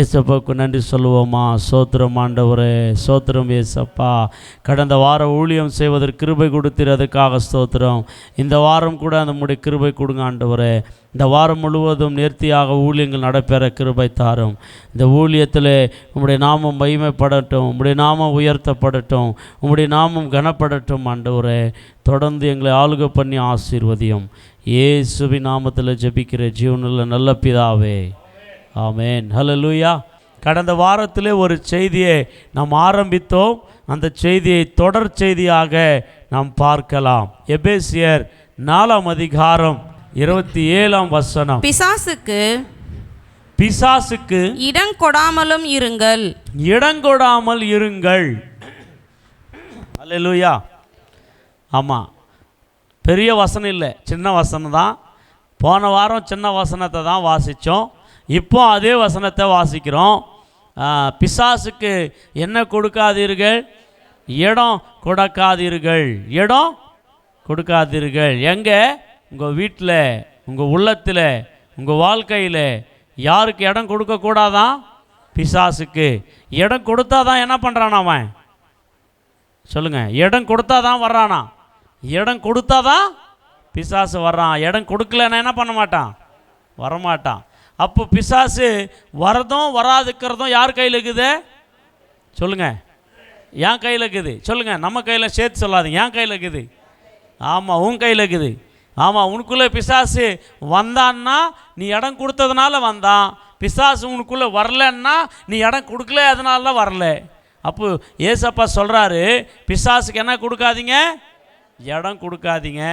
ஏசப்பாவுக்கு நன்றி சொல்லுவோமா? சோத்திரம் ஆண்டவரே, சோத்திரம் ஏசப்பா. கடந்த வாரம் ஊழியம் செய்வதற்கு கிருபை கொடுத்திருக்கிறதுக்காக ஸ்தோத்திரம். இந்த வாரம் கூட நம்முடைய கிருபை கொடுங்க ஆண்டவரே. இந்த வாரம் முழுவதும் நேர்த்தியாக ஊழியங்கள் நடைபெற கிருபை தாரும். இந்த ஊழியத்தில் உம்முடைய நாமம் மகிமைப்படட்டும், உம்முடைய நாமம் உயர்த்தப்படட்டும், உம்முடைய நாமம் கனப்படட்டும் ஆண்டவரே. தொடர்ந்து எங்களை ஆளுகை பண்ணி ஆசீர்வதியும். இயேசுவின் நாமத்தில் ஜெபிக்கிற ஜீவனுள்ள நல்ல பிதாவே, ஆமென். ஹல்லேலூயா. கடந்த வாரத்திலே ஒரு செய்தியை நாம் ஆரம்பித்தோம். அந்த செய்தியை தொடர் செய்தியாக நாம் பார்க்கலாம். எபேசியர் 4 அதிகாரம் 27 வசனம். பிசாசுக்கு இடங்கொடாமலும் இருங்கள். இடங்கொடாமல் இருங்கள். ஹல்லேலூயா. ஆமாம், பெரிய வசனம் இல்லை, சின்ன வசனம் தான். போன வாரம் சின்ன வசனத்தை தான் வாசித்தோம். இப்போ அதே வசனத்தை வாசிக்கிறோம். பிசாசுக்கு என்ன கொடுக்காதீர்கள்? இடம் கொடுக்காதீர்கள். இடம் கொடுக்காதீர்கள். எங்கே? உங்கள் வீட்டில், உங்கள் உள்ளத்தில், உங்கள் வாழ்க்கையில். யாருக்கு இடம் கொடுக்கக்கூடாதான்? பிசாசுக்கு. இடம் கொடுத்தா தான் என்ன பண்ணுறான் அவன்? சொல்லுங்கள். இடம் கொடுத்தா தான் வர்றானா? இடம் கொடுத்தா தான் பிசாசு வர்றான். இடம் கொடுக்கலன்னா என்ன பண்ண மாட்டான்? வரமாட்டான். அப்போ பிசாசு வரதும் வராதுக்கிறதும் யார் கையில் இருக்குது? சொல்லுங்கள். என் கையில் இருக்குது. சொல்லுங்கள். நம்ம கையில் சேர்த்து சொல்லாதீங்க. என் கையில் இருக்குது. ஆமாம், உன் கையில் இருக்குது. ஆமாம், உனக்குள்ளே பிசாசு வந்தான்னா நீ இடம் கொடுத்ததுனால வந்தான். பிசாசு உனக்குள்ளே வரலன்னா நீ இடம் கொடுக்கல, அதனால தான் வரல. அப்போ ஏசப்பா சொல்கிறாரு, பிசாசுக்கு என்ன கொடுக்காதீங்க? இடம் கொடுக்காதீங்க.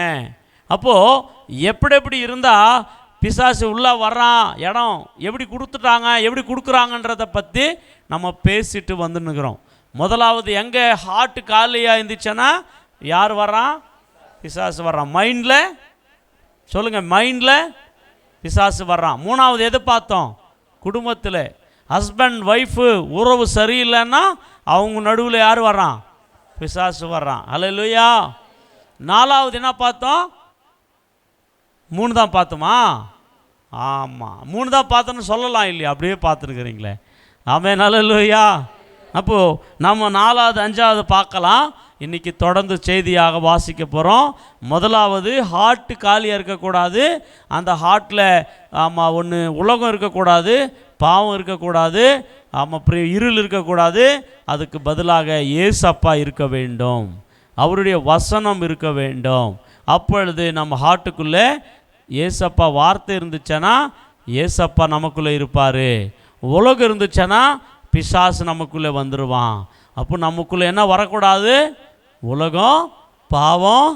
அப்போது எப்படி இருந்தால் பிசாசு உள்ளே வர்றான், இடம் எப்படி கொடுத்துட்டாங்க, எப்படி கொடுக்குறாங்கன்றதை பற்றி நம்ம பேசிட்டு வந்துன்னுக்கிறோம். முதலாவது எங்கே ஹார்ட்டு காலியாக இருந்துச்சுன்னா யார் வர்றான்? பிசாசு வர்றான். மைண்டில், சொல்லுங்கள், மைண்டில் பிசாசு வர்றான். மூணாவது எது பார்த்தோம்? குடும்பத்தில் ஹஸ்பண்ட் ஒய்ஃபு உறவு சரியில்லைன்னா அவங்க நடுவில் யார் வர்றான்? பிசாசு வர்றான். ஹல்லேலூயா. நாலாவது என்ன பார்த்தோம்? 3 தான் பார்த்தோமா? ஆமாம், 3 தான் பார்த்தோன்னு சொல்லலாம் இல்லையா? அப்படியே பார்த்துருக்குறீங்களே. ஆமென். ஹல்லேலூயா. அப்போது நம்ம 4வது 5வது பார்க்கலாம். இன்றைக்கி தொடர்ந்து செய்தியாக வாசிக்க போகிறோம். முதலாவது, ஹார்ட்டு காலியாக இருக்கக்கூடாது. அந்த ஹார்ட்டில் ஆமாம் ஒன்று உலகம் இருக்கக்கூடாது, பாவம் இருக்கக்கூடாது, ஆமாம் இருள் இருக்கக்கூடாது. அதுக்கு பதிலாக ஏசப்பா இருக்க வேண்டும், அவருடைய வசனம் இருக்க வேண்டும். அப்பொழுது நம்ம ஹார்ட்டுக்குள்ளே ஏசப்பா வார்த்தை இருந்துச்சுன்னா ஏசப்பா நமக்குள்ளே இருப்பார். உலகம் இருந்துச்சுன்னா பிசாசு நமக்குள்ளே வந்துடுவான். அப்போ நமக்குள்ளே என்ன வரக்கூடாது? உலகம், பாவம்,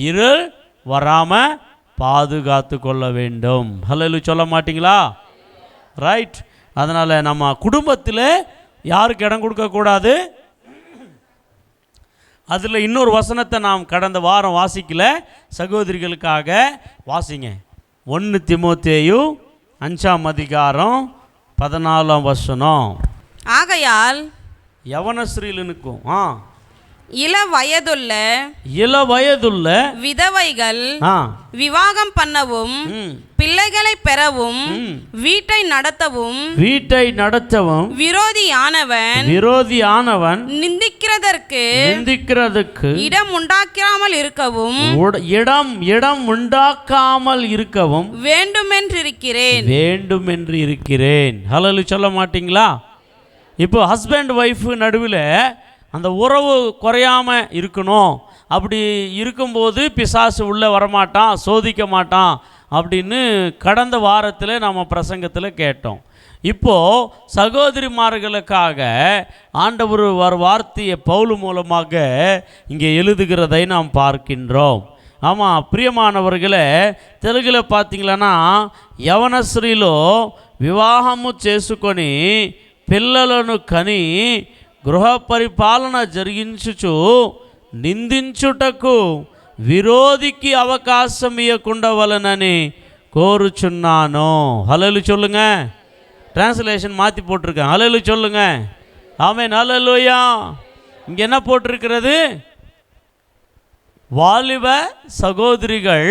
இருள் வராமல் பாதுகாத்து கொள்ள வேண்டும். ஹல்லேலூயா சொல்ல மாட்டிங்களா? ரைட். அதனால் நம்ம குடும்பத்தில் யாருக்கு இடம் கொடுக்கக்கூடாது? அதில் இன்னொரு வசனத்தை நாம் கடந்த வாரம் வாசிக்கல, சகோதரிகளுக்காக வாசிங்க. 1 தீமோத்தேயு 5 அதிகாரம் 14 வசனம். ஆகையால் யவனஸ்ரீலனுக்கும் இளவயதுள்ள விதவைகள் விவாகம் பண்ணவும், பிள்ளைகளை பெறவும், வீட்டை நடத்தவும் விரோதியானவன் நிந்திக்கிறதற்கு இடம் உண்டாக்காமல் இருக்கவும் வேண்டுமென்று இருக்கிறேன். ஹல்லேலூயா சொல்ல மாட்டீங்களா? இப்போ ஹஸ்பண்ட் ஒய்ஃபு நடுவில் அந்த உறவு குறையாமல் இருக்கணும். அப்படி இருக்கும்போது பிசாசு உள்ளே வரமாட்டான், சோதிக்க மாட்டான் அப்படின்னு கடந்த வாரத்தில் நம்ம பிரசங்கத்தில் கேட்டோம். இப்போது சகோதரிமார்களுக்காக ஆண்டவர் ஒரு வார்த்தையை பவுல் மூலமாக இங்கே எழுதுகிறதை நாம் பார்க்கின்றோம். ஆமாம் பிரியமானவர்களே, తెలుగులో பார்த்தீங்களன்னா యవనస్త్రీలో వివాహము చేసుకొని పిల్లలను కని గృహ పరిపాలన జరిగించుచు నిందించుటకు விரோதிக்கு அவகாசம் இயக்குண்டவலனని கோருச்சுன்னானோ. ஹல்லேலூயா சொல்லுங்க. டிரான்ஸ்லேஷன் மாற்றி போட்டிருக்கேன். ஹல்லேலூயா சொல்லுங்க. ஆமென், அல்லேலூயா. இங்கே என்ன போட்டிருக்கிறது? வாலிப சகோதரிகள்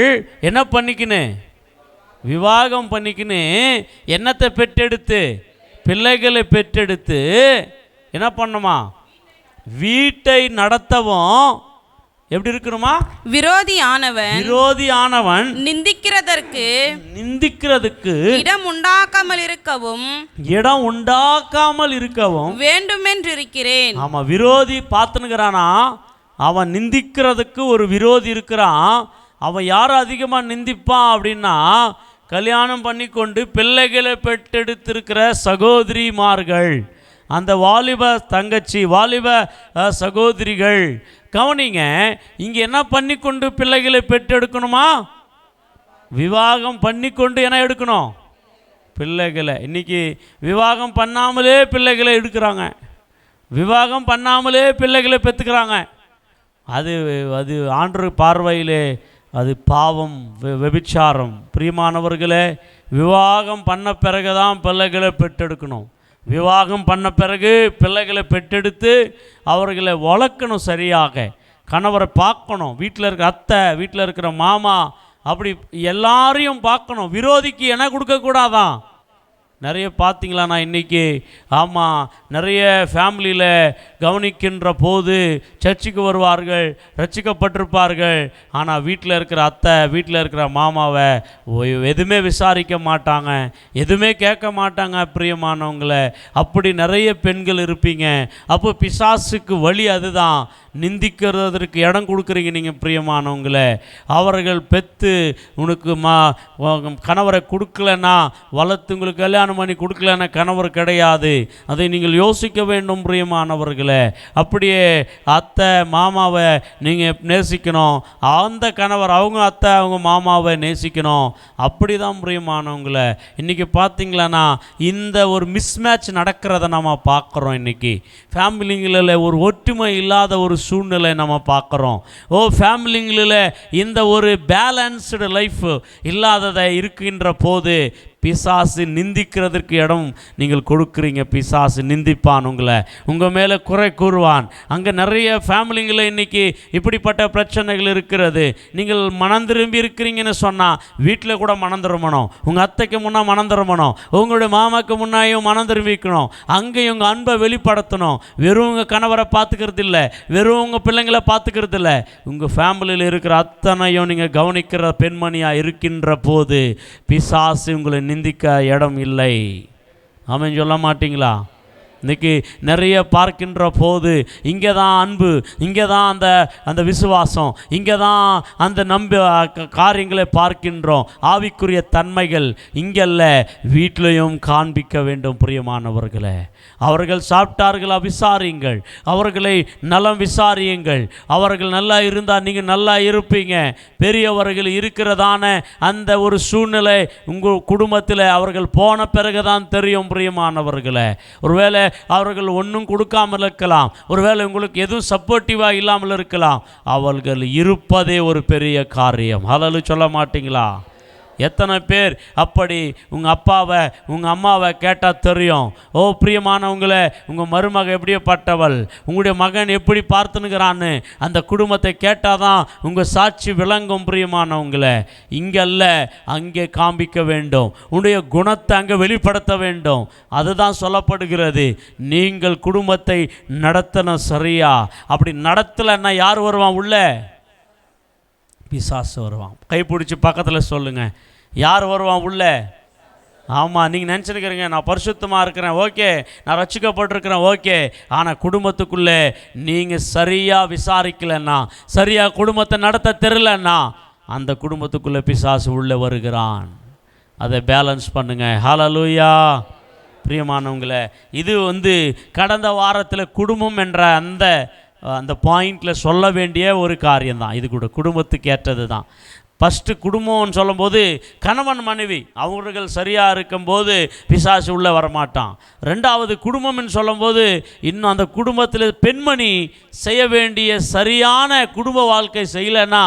என்ன பண்ணிக்கின்னு, விவாகம் பண்ணிக்கின்னு, என்னத்தை பெற்றெடுத்து, பிள்ளைகளை பெற்றெடுத்து என்ன பண்ணுமா, வீட்டை நடத்தவும் எப்படி இருக்கணுமா, விரோதியானவன் நிந்திக்கிறதுக்கு இடம் உண்டாக்காமல் இருக்கவும் வேண்டுமென்று இருக்கிறேன். ஆமா, விரோதி பார்த்துனுக்கிறானா, அவன் நிந்திக்கிறதுக்கு ஒரு விரோதி இருக்கிறான். அவன் யார் அதிகமாக நிந்திப்பான் அப்படின்னா, கல்யாணம் பண்ணி கொண்டு பிள்ளைகளை பெற்றெடுத்திருக்கிற சகோதரிமார்கள், அந்த வாலிப தங்கச்சி, வாலிப சகோதரிகள். கவனிங்க, இங்கே என்ன பண்ணி கொண்டு பிள்ளைகளை பெற்றெடுக்கணுமா, விவாகம் பண்ணி கொண்டு என்ன எடுக்கணும், பிள்ளைகளை. இன்றைக்கி விவாகம் பண்ணாமலே பிள்ளைகளை எடுக்கிறாங்க, விவாகம் பண்ணாமலே பிள்ளைகளை பெற்றுக்கிறாங்க. அது அது ஆண்டவர் பார்வையிலே அது பாவம், வெபிச்சாரம். பிரியமானவர்களே, விவாகம் பண்ண பிறகு தான் பிள்ளைகளை பெற்றெடுக்கணும். விவாகம் பண்ண பிறகு பிள்ளைகளை பெற்றெடுத்து அவர்களை வளர்க்கணும் சரியாக. கணவரை பார்க்கணும், வீட்டில் இருக்கிற அத்தை, வீட்டில் இருக்கிற மாமா, அப்படி எல்லாரையும் பார்க்கணும். விரோதிக்கு என்ன கொடுக்கக்கூடாதான். நிறைய பார்த்தீங்களா, நான் இன்றைக்கி ஆமாம் நிறைய ஃபேமிலியில் கவனிக்கின்ற போது சர்ச்சுக்கு வருவார்கள், ரட்சிக்கப்பட்டிருப்பார்கள். ஆனால் வீட்டில் இருக்கிற அத்தை, வீட்டில் இருக்கிற மாமாவை எதுவுமே விசாரிக்க மாட்டாங்க, எதுவுமே கேட்க மாட்டாங்க. பிரியமானவங்களை, அப்படி நிறைய பெண்கள் இருப்பீங்க. அப்போ பிசாசுக்கு வழி அதுதான், நிந்திக்கிறதற்கு இடம் கொடுக்குறீங்க நீங்கள். பிரியமானவங்களை, அவர்கள் பெற்று உனக்கு கணவரை கொடுக்கலன்னா, வளர்த்து உங்களுக்கு கல்யாணம் பண்ணி கொடுக்கலன்னா கணவர் கிடையாது. அதை நீங்கள் யோசிக்க வேண்டும் பிரியமானவர்களே. அப்படியே அத்தை மாமாவை நீங்கள் நேசிக்கணும், அந்த கணவர் அவங்க அத்தை அவங்க மாமாவை நேசிக்கணும். அப்படி தான் பிரியமானவங்களை. இன்றைக்கி பார்த்தீங்களான்னா இந்த ஒரு மிஸ்மேட்ச் நடக்கிறத நம்ம பார்க்குறோம். இன்றைக்கி ஃபேமிலிங்களில் ஒரு ஒற்றுமை இல்லாத ஒரு சூழ்நிலை நம்ம பார்க்குறோம். ஃபேமிலிங்களில் இந்த ஒரு பேலன்ஸ்டு லைஃப் இல்லாததை இருக்கின்ற போது பிசாசு நிந்திக்கிறதுக்கு இடம் நீங்கள் கொடுக்குறீங்க. பிசாசு நிந்திப்பான், உங்கள் மேலே குறை கூறுவான். அங்கே நிறைய ஃபேமிலிங்களில் இன்றைக்கி இப்படிப்பட்ட பிரச்சனைகள் இருக்கிறது. நீங்கள் மனம் திரும்பி இருக்கிறீங்கன்னு சொன்னால் வீட்டில் கூட மனம் திரும்பணும், உங்கள் அத்தைக்கு முன்னே மனம் திரும்பணும், உங்களுடைய மாமாவுக்கு முன்னாயும் மனம் திரும்பிக்கணும். அங்கேயும் உங்கள் அன்பை வெளிப்படுத்தணும். வெறும் உங்கள் கணவரை பார்த்துக்கிறது இல்லை, வெறும் உங்கள் பிள்ளைங்களை பார்த்துக்கிறது இல்லை, உங்கள் ஃபேமிலியில் இருக்கிற அத்தனையும் நீங்கள் கவனிக்கிற பெண்மணியாக இருக்கின்ற போது பிசாசு உங்களை நிந்திக்க இடம் இல்லை. ஆமென் சொல்ல மாட்டீங்களா? இன்றைக்கி நிறைய பார்க்கின்ற போது இங்கே தான் அன்பு, இங்கே தான் அந்த விசுவாசம், இங்கே தான் அந்த காரியங்களை பார்க்கின்றோம். ஆவிக்குரிய தன்மைகள் இங்கல்ல, வீட்டிலையும் காண்பிக்க வேண்டும். பிரியமானவர்களே, அவர்கள் சாப்பிட்டார்களா விசாரியுங்கள், அவர்களை நலம் விசாரியுங்கள். அவர்கள் நல்லா இருந்தால் நீங்கள் நல்லா இருப்பீங்க. பெரியவர்கள் இருக்கிறதான அந்த ஒரு சூழ்நிலை உங்கள் குடும்பத்தில் அவர்கள் போன பிறகு தான் தெரியும். பிரியமானவர்களே, ஒருவேளை அவர்கள் ஒன்றும் கொடுக்காமல் இருக்கலாம், ஒருவேளை உங்களுக்கு எதுவும் சப்போர்ட்டிவாக இல்லாமல் இருக்கலாம். அவர்கள் இருப்பதே ஒரு பெரிய காரியம். ஹல்லேலூயா சொல்ல மாட்டீங்களா? எத்தனை பேர் அப்படி உங்கள் அப்பாவை உங்கள் அம்மாவை கேட்டால் தெரியும். பிரியமானவங்களே, உங்கள் மருமக எப்படியப்பட்டவள், உங்களுடைய மகன் எப்படி பார்த்துனுக்கிறான்னு அந்த குடும்பத்தை கேட்டால் தான் உங்கள் சாட்சி விளங்கும். பிரியமானவங்களே, இங்கே அல்ல, அங்கே காண்பிக்க வேண்டும். உங்களுடைய குணத்தை அங்கே வெளிப்படுத்த வேண்டும். அதுதான் சொல்லப்படுகிறது. நீங்கள் குடும்பத்தை நடத்தணும் சரியா. அப்படி நடத்தலைன்னா யார் வருவான் உள்ள? பிசாசு வருவான். கைப்பிடிச்சி பக்கத்தில் சொல்லுங்கள், யார் வருவான் உள்ள? ஆமாம், நீங்கள் நினச்சிருக்கிறீங்க நான் பரிசுத்தமாக இருக்கிறேன், ஓகே, நான் ரட்சிக்கப்பட்டிருக்கிறேன், ஓகே. ஆனால் குடும்பத்துக்குள்ளே நீங்கள் சரியாக விசாரிக்கலைன்னா, சரியாக குடும்பத்தை நடத்த தெரியலன்னா அந்த குடும்பத்துக்குள்ளே பிசாசு உள்ளே வருகிறான். அதை பேலன்ஸ் பண்ணுங்கள். ஹல்லேலூயா. பிரியமானவங்களே, இது கடந்த வாரத்தில் குடும்பம் என்ற அந்த பாயிண்டில் சொல்ல வேண்டிய ஒரு காரியம்தான். இது கூட குடும்பத்துக்கு ஏற்றது தான். ஃபஸ்ட்டு குடும்பம்னு சொல்லும்போது கணவன் மனைவி அவர்கள் சரியாக இருக்கும்போது பிசாசு உள்ளே வரமாட்டான். ரெண்டாவது குடும்பம்னு சொல்லும்போது இன்னும் அந்த குடும்பத்தில் பெண்மணி செய்ய வேண்டிய சரியான குடும்ப வாழ்க்கை செய்யலைன்னா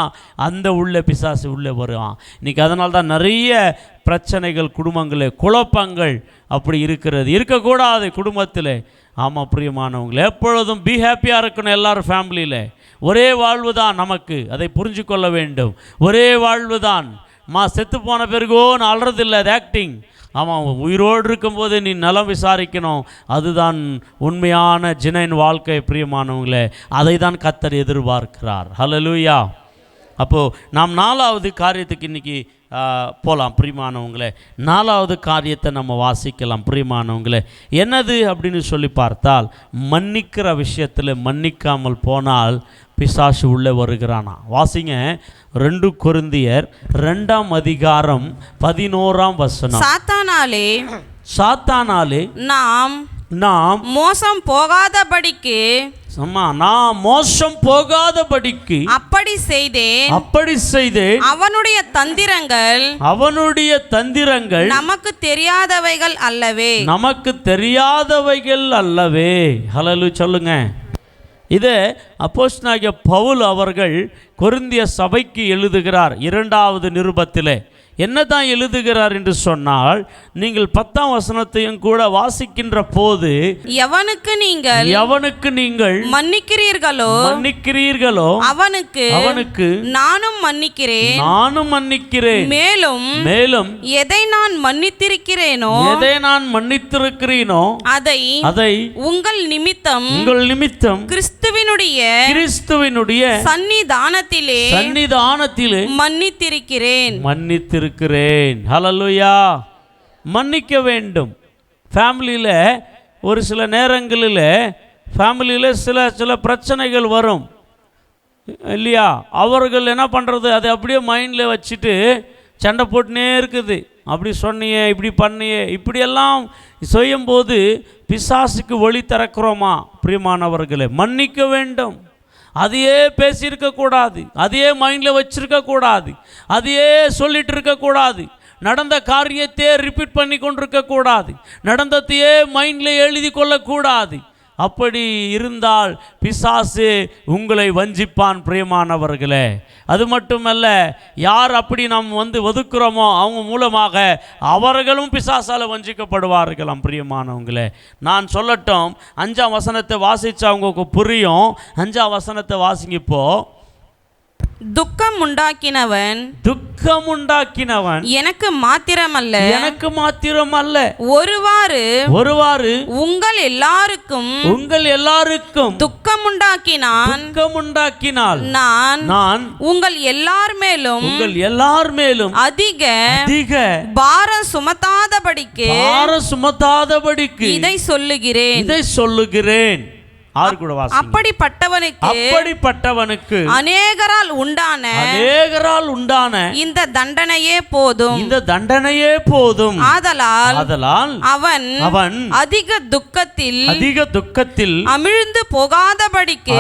அந்த உள்ள பிசாசு உள்ளே வருவான். இன்றைக்கி அதனால தான் நிறைய பிரச்சனைகள் குடும்பங்களே, குழப்பங்கள் அப்படி இருக்கிறது. இருக்கக்கூடாது குடும்பத்தில். ஆமாம் பிரியமானவங்களே, எப்பொழுதும் பி ஹாப்பியாக இருக்கணும் எல்லாரும் ஃபேமிலியில். ஒரே வாழ்வு தான் நமக்கு, அதை புரிஞ்சு கொள்ள வேண்டும். ஒரே வாழ்வு தான். செத்து போன பிறகோ நான் அல்றதில்லை, அது ஆக்டிங். ஆமாம், உயிரோடு இருக்கும்போது நீ நலம் விசாரிக்கணும். அதுதான் உண்மையான ஜெனன் வாழ்க்கை பிரியமானவங்களே. அதை தான் கர்த்தர் எதிர்பார்க்கிறார். ஹல்லேலூயா. அப்போது நாம் 4வது காரியத்துக்கு இன்றைக்கி போகலாம் பிரியமானவங்களே. 4வது காரியத்தை நம்ம வாசிக்கலாம் பிரியமானவங்களே. என்னது அப்படின்னு சொல்லி பார்த்தால், மன்னிக்கிற விஷயத்தில் மன்னிக்காமல் போனால் பிசாசு உள்ளே வருகிறானா. வாசிங்க 2 கொரிந்தியர் 2ஆம் அதிகாரம் 11ஆம் வசனம். சாத்தானாலே நாம் மோசம் போகாதபடிக்கு நான் மோசம் போகாதபடிக்கு அப்படி செய்தேன். அவனுடைய தந்திரங்கள் நமக்கு தெரியாதவைகள் அல்லவே. ஹல்லேலூயா சொல்லுங்க. இதை அப்போஸ்தலனாகிய பவுல் அவர்கள் கொரிந்திய சபைக்கு எழுதுகிறார் 2வது நிருபத்திலே. என்னதான் எழுதுகிறார் என்று சொன்னால், நீங்கள் 10ஆம் வசனத்தையும் கூட வாசிக்கின்ற போது, எவனுக்கு நீங்கள் மன்னிக்கிறீர்களோ அவனுக்கு நானும் மன்னிக்கிறேன். மேலும் எதை நான் மன்னித்திருக்கிறேனோ அதை உங்கள் நிமித்தம் கிறிஸ்துவினுடைய சன்னிதானத்திலே மன்னித்திருக்கிறேன். ஹல்லேலூயா. மன்னிக்க வேண்டும். ஃபேமிலியில் ஒரு சில நேரங்களில் சில பிரச்சனைகள் வரும் இல்லையா? அவர்கள் என்ன பண்ணுறது, அதை அப்படியே மைண்டில் வச்சுட்டு சண்டை போட்டுனே இருக்குது. அப்படி சொன்னியே, இப்படி பண்ணியே, இப்படியெல்லாம் செய்யும்போது பிசாசுக்கு வழி திறக்கிறோமா பிரியமானவர்களே? மன்னிக்க வேண்டும். அதையே பேசியிருக்கக்கூடாது, அதையே மைண்டில் வச்சிருக்கக்கூடாது, அதையே சொல்லிட்டு இருக்கக்கூடாது. நடந்த காரியத்தையே ரிப்பீட் பண்ணி கொண்டிருக்கக்கூடாது, நடந்ததையே மைண்டில் எழுதி கொள்ளக்கூடாது. அப்படி இருந்தால் பிசாசு உங்களை வஞ்சிப்பான் பிரியமானவர்களே. அது மட்டுமல்ல, யார் அப்படி நாம் ஒதுக்குறோமோ அவங்க மூலமாக அவர்களும் பிசாசால் வஞ்சிக்கப்படுவார்களாம் பிரியமானவங்களே. நான் சொல்லட்டும், 5ஆம் வசனத்தை வாசித்து அவங்களுக்கு புரியும். 5ஆம் வசனத்தை வாசிங்க. இப்போ துக்கம் உண்டாக்கினவன் எனக்கு மாத்திரமல்ல ஒருவாறு உங்கள் எல்லாருக்கும் துக்கம் உண்டாக்கினால் நான் உங்கள் எல்லார் மேலும் அதிக பாரம் சுமத்தாதபடிக்கு இதை சொல்லுகிறேன். அப்படிப்பட்டவனுக்கு அநேகரால் உண்டான இந்த தண்டனையே போதும். ஆதலால் அவன் அதிக துக்கத்தில் அமிழ்ந்து போகாதபடிக்கு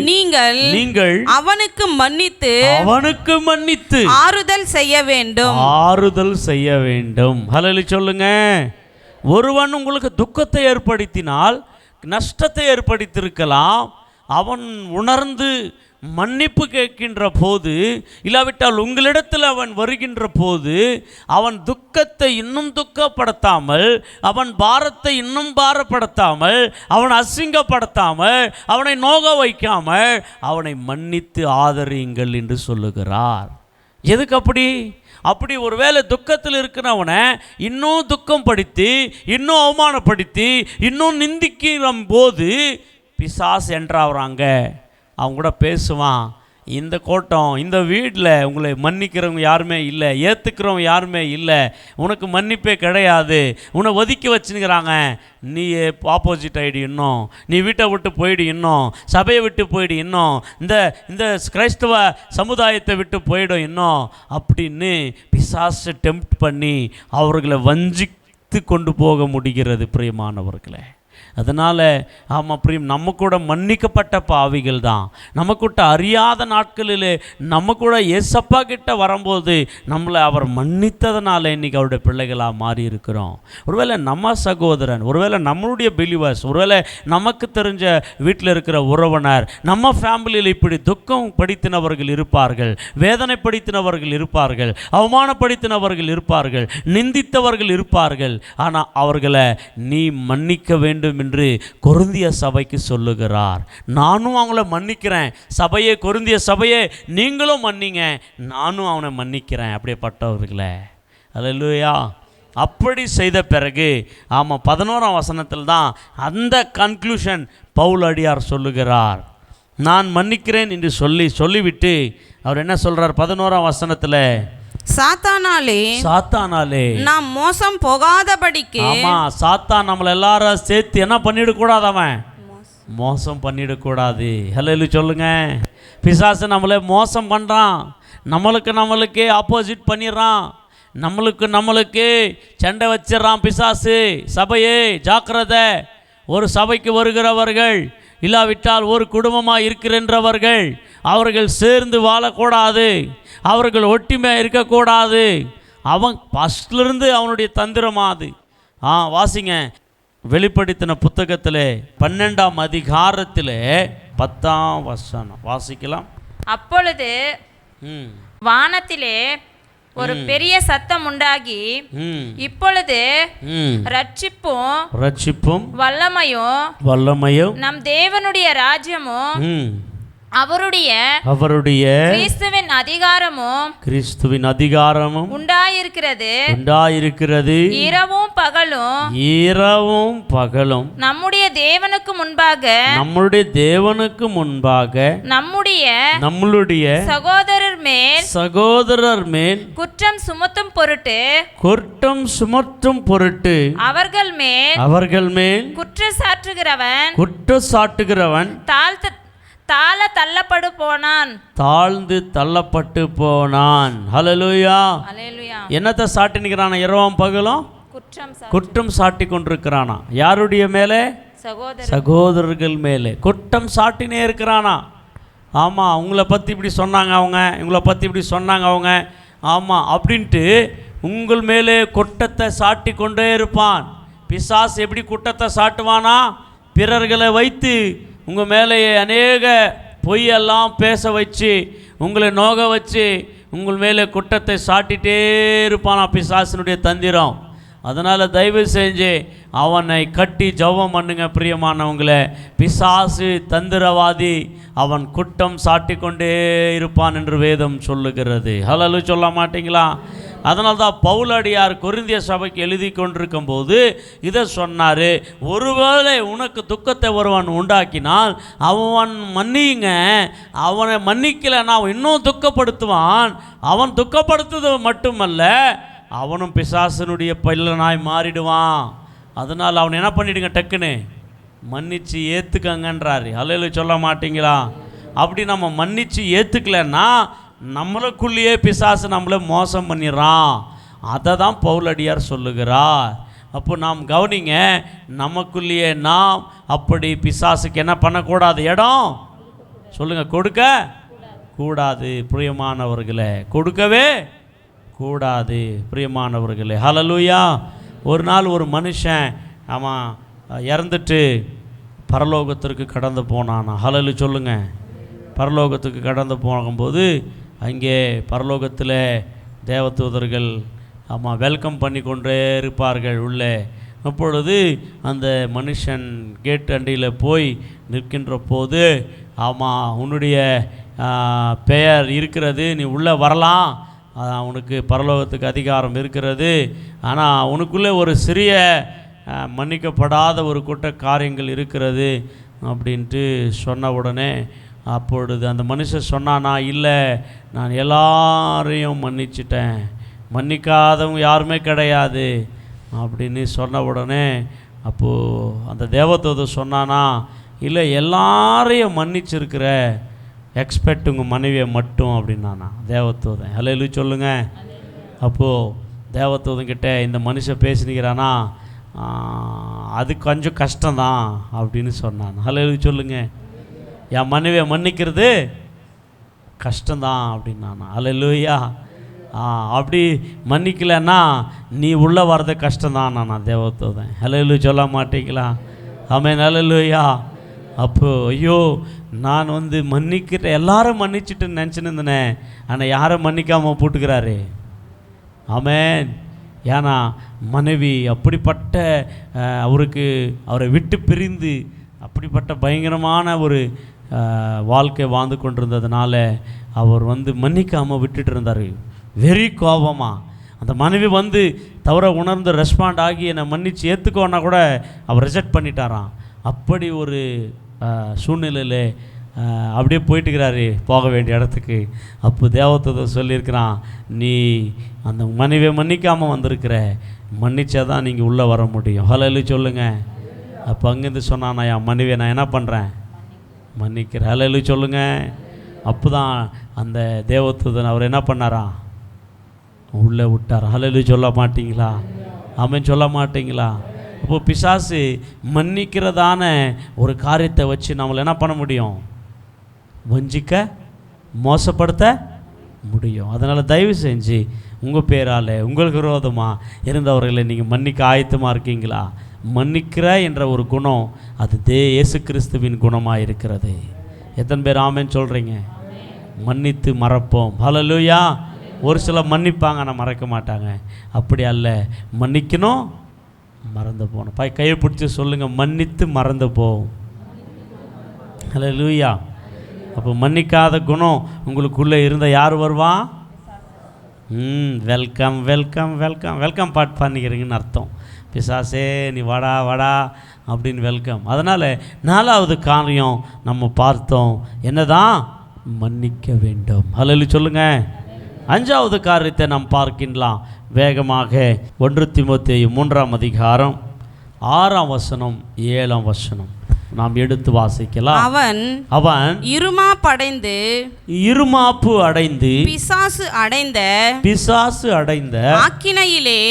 நீங்கள் அவனுக்கு மன்னித்து ஆறுதல் செய்ய வேண்டும். ஹல்லேலூயா சொல்லுங்க. ஒருவன் உங்களுக்கு துக்கத்தை ஏற்படுத்தினால், நஷ்டத்தை ஏற்படுத்தியிருக்கலாம். அவன் உணர்ந்து மன்னிப்பு கேட்கின்ற போது, இல்லாவிட்டால் உங்களிடத்தில் அவன் வருகின்ற போது, அவன் துக்கத்தை இன்னும் துக்கப்படுத்தாமல், அவன் பாரத்தை இன்னும் பாரப்படுத்தாமல், அவன் அசிங்கப்படுத்தாமல், அவனை நோக வைக்காமல் அவனை மன்னித்து ஆதரியுங்கள் என்று சொல்லுகிறார். எதுக்கு அப்படி ஒருவேளை துக்கத்தில் இருக்கிறவனை இன்னும் துக்கம் படுத்தி, இன்னும் அவமானப்படுத்தி, இன்னும் நிந்திக்கிற போது பிசாசு என்றாகிறாங்க. அவங்க கூட பேசுவான். இந்த கூட்டம், இந்த வீட்டில் உங்களை மன்னிக்கிறவங்க யாருமே இல்லை, ஏற்றுக்கிறவங்க யாருமே இல்லை, உனக்கு மன்னிப்பே கிடையாது, உன்னை ஒதுக்கி வச்சுக்கிறாங்க, நீ ஆப்போசிட் ஆகிடு, இன்னும் நீ வீட்டை விட்டு போயிடு, இன்னும் சபையை விட்டு போயிடு, இன்னும் இந்த கிறிஸ்தவ சமுதாயத்தை விட்டு போயிடும் இன்னும் அப்படின்னு பிசாசு டெம்ப்ட் பண்ணி அவர்களை வஞ்சித்து கொண்டு போக முடிகிறது பிரியமானவர்களே. அதனால் ஆமாம் பிரியம், நம்ம கூட மன்னிக்கப்பட்ட பாவிகள் தான். நம்ம கூட அறியாத நாட்களில் நம்ம கூட ஏசப்பா கிட்ட வரும்போது நம்மளை அவர் மன்னித்ததுனால இன்றைக்கி அவருடைய பிள்ளைகளாக மாறி இருக்கிறோம். ஒருவேளை நம்ம சகோதரன், ஒருவேளை நம்மளுடைய பிலிவர்ஸ், ஒருவேளை நமக்கு தெரிஞ்ச வீட்டில் இருக்கிற உறவினர், நம்ம ஃபேமிலியில் இப்படி துக்கம் படுத்தினவர்கள் இருப்பார்கள், வேதனைப்படுத்தினவர்கள் இருப்பார்கள், அவமானப்படுத்தினவர்கள் இருப்பார்கள், நிந்தித்தவர்கள் இருப்பார்கள். ஆனால் அவர்களை நீ மன்னிக்க வேண்டும் என்று கொரிந்திய சபைக்கு சொல்லுகிறார். நானும் அவங்கள மன்னிக்கிறேன். சபையே, கொரிந்திய சபையே, நீங்களும் மன்னிங்க, நானும் அவனை மன்னிக்கிறேன் அப்படியேப்பட்டவர்களே. அல்லேலூயா. அப்படி செய்த பிறகு ஆமாம் 11ஆம் வசனத்தில் தான் அந்த கன்க்ளூஷன் பவுல் அடியார் சொல்லுகிறார். நான் மன்னிக்கிறேன் என்று சொல்லிவிட்டு அவர் என்ன சொல்றார் 11ஆம் வசனத்தில், சாத்தானாலே நாம் மோசம் போகாதபடிக்கு. ஆமா, சாத்தான் நம்மளை எல்லாரும் சேர்த்து என்ன பண்ணிடக்கூடாது, அவன் மோசம் பண்ணிடக்கூடாது. ஹல்லேலூயா சொல்லுங்க. பிசாசு நம்மளை மோசம் பண்ணுறான், நம்மளுக்கே ஆப்போசிட் பண்ணிடுறான், நம்மளுக்கு சண்டை வச்சிடறான் பிசாசு. சபையே ஜாக்கிரதை. ஒரு சபைக்கு வருகிறவர்கள், இல்லாவிட்டால் ஒரு குடும்பமாக இருக்கிறன்றவர்கள், அவர்கள் சேர்ந்து வாழக்கூடாது, அவர்கள் ஒற்றுமையாக இருக்கக்கூடாது. அவன் ஃபஸ்ட்லேருந்து அவனுடைய தந்திரமாது. வாசிங்க, வெளிப்படுத்தின புத்தகத்தில் 12ஆம் அதிகாரத்தில் 10ஆம் வசனம் வாசிக்கலாம். அப்பொழுது வானத்திலே ஒரு பெரிய சத்தம் உண்டாகி, இப்பொழுது ரட்சிப்பும் வல்லமையும் நம் தேவனுடைய ராஜ்யமும் அவருடைய கிறிஸ்துவின் அதிகாரமும் உண்டாயிருக்கிறது. இரவும் பகலும் நம்முடைய தேவனுக்கு முன்பாக நம்முடைய சகோதரர் மேல் குற்றம் சுமத்தும் பொருட்டு அவர்கள் மேல் குற்றச்சாட்டுகிறவன் தாழ்ந்து தள்ளப்பட்டு போனான். ஹல்லேலூயா. என்னத்தை சாட்டி நிற்கிறானா? இரவும் பகலும் குற்றம் சாட்டி கொண்டிருக்கிறானா? யாருடைய மேலே? சகோதரர்கள் மேலே குற்றம் சாட்டினே இருக்கிறானா? ஆமாம், உங்களை பற்றி இப்படி சொன்னாங்க அவங்க, இவங்களை பற்றி இப்படி சொன்னாங்க அவங்க, ஆமாம் அப்படின்ட்டு உங்கள் மேலே குற்றத்தை சாட்டி கொண்டே இருப்பான். பிசாசு எப்படி குற்றத்தை சாட்டுவானா? பிறர்களை வைத்து உங்கள் மேலே அநேக பொய்யெல்லாம் பேச வச்சு, உங்களை நோக வச்சு, உங்கள் மேலே குற்றத்தை சாட்டிகிட்டே இருப்பானா பிசாசினுடைய தந்திரம். அதனால் தயவு செஞ்சு அவனை கட்டி ஜெபம் பண்ணுங்க பிரியமானவங்களே. பிசாசு தந்திரவாதி, அவன் குற்றம் சாட்டி கொண்டே இருப்பான் என்று வேதம் சொல்லுகிறது. ஹல்லேலூயா சொல்ல மாட்டீங்களா? அதனால தான் பவுலடியார் கொரிந்திய சபைக்கு எழுதி கொண்டிருக்கும் போது இதை சொன்னார். ஒருவேளை உனக்கு துக்கத்தை ஒருவன் உண்டாக்கினால் அவன் மன்னியுங்க, அவனை மன்னிக்கலைன்னா அவன் இன்னும் துக்கப்படுத்துவான். அவன் துக்கப்படுத்துவது மட்டுமல்ல, அவனும் பிசாசனுடைய பல்லனாய் மாறிடுவான். அதனால் அவன் என்ன பண்ணிடுங்க, டக்குன்னு மன்னிச்சு ஏற்றுக்கங்கன்றாரு. ஹல்லேலூயா சொல்ல மாட்டீங்களா? அப்படி நம்ம மன்னிச்சு ஏற்றுக்கலைன்னா நம்மளுக்குள்ளேயே பிசாசு நம்மளை மோசம் பண்ணிடுறான். அதை தான் பவுலடியார் சொல்லுகிறார். அப்போ நாம் கவனிங்க, நமக்குள்ளேயே நாம் அப்படி பிசாசுக்கு என்ன பண்ணக்கூடாது? இடம் சொல்லுங்கள், கொடுக்க கூடாது பிரியமானவர்களே, கொடுக்கவே கூடாது பிரியமானவர்களே. ஹல்லேலூயா. ஒரு நாள் ஒரு மனுஷன் அவன் இறந்துட்டு பரலோகத்திற்கு கடந்து போனானா? ஹல்லேலூயா சொல்லுங்கள். பரலோகத்துக்கு கடந்து போகும்போது அங்கே பரலோகத்தில் தேவதூதர்கள் வெல்கம் பண்ணி கொண்டே இருப்பார்கள் உள்ளே. அப்பொழுது அந்த மனுஷன் கேட் அண்டியில் போய் நிற்கின்ற போது, உன்னுடைய பெயர் இருக்கிறது, நீ உள்ளே வரலாம், உனக்கு பரலோகத்துக்கு அதிகாரம் இருக்கிறது, ஆனால் உனக்குள்ளே ஒரு சிறிய மன்னிக்கப்படாத ஒரு குற்ற காரியங்கள் இருக்கிறது அப்படின்ட்டு சொன்ன உடனே அப்பொழுது அந்த மனுஷன் சொன்னானா, இல்லை நான் எல்லாரையும் மன்னிச்சிட்டேன், மன்னிக்காதவங்க யாருமே கிடையாது அப்படின்னு சொன்ன உடனே அப்போது அந்த தேவதூதன் சொன்னானா, இல்லை எல்லாரையும் மன்னிச்சிருக்கிற, எக்ஸ்பெக்ட் உங்கள் மனைவியை மட்டும் அப்படின்னானா தேவதூதன். ஹல்லேலூயா சொல்லுங்கள். அப்போது தேவதூதன்கிட்ட இந்த மனுஷன் பேசினிக்கிறானா, அது கொஞ்சம் கஷ்டம்தான் அப்படின்னு சொன்னான். ஹல்லேலூயா சொல்லுங்க. என் மனைவியை மன்னிக்கிறது கஷ்டம்தான் அப்படின்னான். ஹல்லேலூயா. அப்படி மன்னிக்கலைன்னா நீ உள்ளே வர்றது கஷ்டம்தான் நான் தேவதூதன். ஹல்லேலூயா சொல்ல மாட்டீங்களா? ஆமென். ஹல்லேலூயா. அப்போது ஐயோ நான் மன்னிக்கிற எல்லாரும் மன்னிச்சுட்டு நினச்சின்னு இருந்தேனே, ஆனால் யாரும் மன்னிக்காமல் போட்டுக்கிறாரு. ஆமென். ஏன்னா மனைவி அப்படிப்பட்ட அவரை விட்டு பிரிந்து அப்படிப்பட்ட பயங்கரமான ஒரு வாழ்க்கை வாழ்ந்து கொண்டிருந்ததுனால அவர் மன்னிக்காமல் விட்டுட்டு இருந்தார். வெறி கோபமாக அந்த மனைவி தவற உணர்ந்து ரெஸ்பாண்ட் ஆகி என்னை மன்னிச்சு ஏற்றுக்கோன்னா கூட அவர் ரிஜெக்ட் பண்ணிட்டாராம். அப்படி ஒரு சூழ்நிலையில் அப்படியே போயிட்டுக்கிறாரு போக வேண்டிய இடத்துக்கு. அப்போ தேவதூதன் சொல்லியிருக்கிறான், நீ அந்த மனைவியை மன்னிக்காமல் வந்திருக்கிற, மன்னிச்சா தான் நீங்கள் உள்ளே வர முடியும். ஹல்லேலூயா சொல்லுங்கள். அப்போ அங்கேருந்து சொன்னான், நான் என் மனைவியை நான் என்ன பண்ணுறேன், மன்னிக்கிறேன். ஹல்லேலூயா சொல்லுங்கள். அப்போ தான் அந்த தேவதூதன் அவர் என்ன பண்ணாராம், உள்ளே விட்டார். ஹல்லேலூயா சொல்ல மாட்டிங்களா? ஆமென் சொல்ல மாட்டிங்களா? அப்போது பிசாசு மன்னிக்கிறதான ஒரு காரியத்தை வச்சு நம்மளை என்ன பண்ண முடியும், வஞ்சிக்க மோசப்படுத்த முடியும். அதனால் தயவு செஞ்சு உங்கள் பேரால் உங்களுக்கு விரோதமாக இருந்தவர்களை நீங்கள் மன்னிக்க ஆயத்தமாக இருக்கீங்களா? மன்னிக்கிற என்ற ஒரு குணம் அது இயேசு கிறிஸ்துவின் குணமாக இருக்கிறது. எத்தனை பேர் ஆமென் சொல்கிறீங்க? மன்னித்து மறப்போம். ஹல்லேலூயா. ஒரு சிலர் மன்னிப்பாங்க ஆனால் மறக்க மாட்டாங்க. அப்படி அல்ல, மன்னிக்கணும், மறந்து போகணும். கையை பிடிச்சி சொல்லுங்கள், மன்னித்து மறந்து போகும். ஹல்லேலூயா. அப்போ மன்னிக்காத குணம் உங்களுக்குள்ளே இருந்தால் யார் வருவான்? வெல்கம் வெல்கம் வெல்கம் வெல்கம் பாட் பண்ணிக்கிறீங்கன்னு அர்த்தம். பிசாசே நீ வாடா வாடா அப்படின்னு வெல்கம். அதனால் 4வது காரியம் நம்ம பார்த்தோம், என்னதான், மன்னிக்க வேண்டும். ஹல்லேலூயா சொல்லுங்கள். 5வது காரியத்தை நாம் பார்க்கின்றலாம் வேகமாக. 1 தீமோத்தேயு 3ஆம் அதிகாரம் 6ஆம் வசனம் 7ஆம் வசனம் நாம் எடுத்து வாசிக்கலாம். அவன் இருமாப்பு அடைந்து பிசாசு அடைந்த ஆக்கினையிலே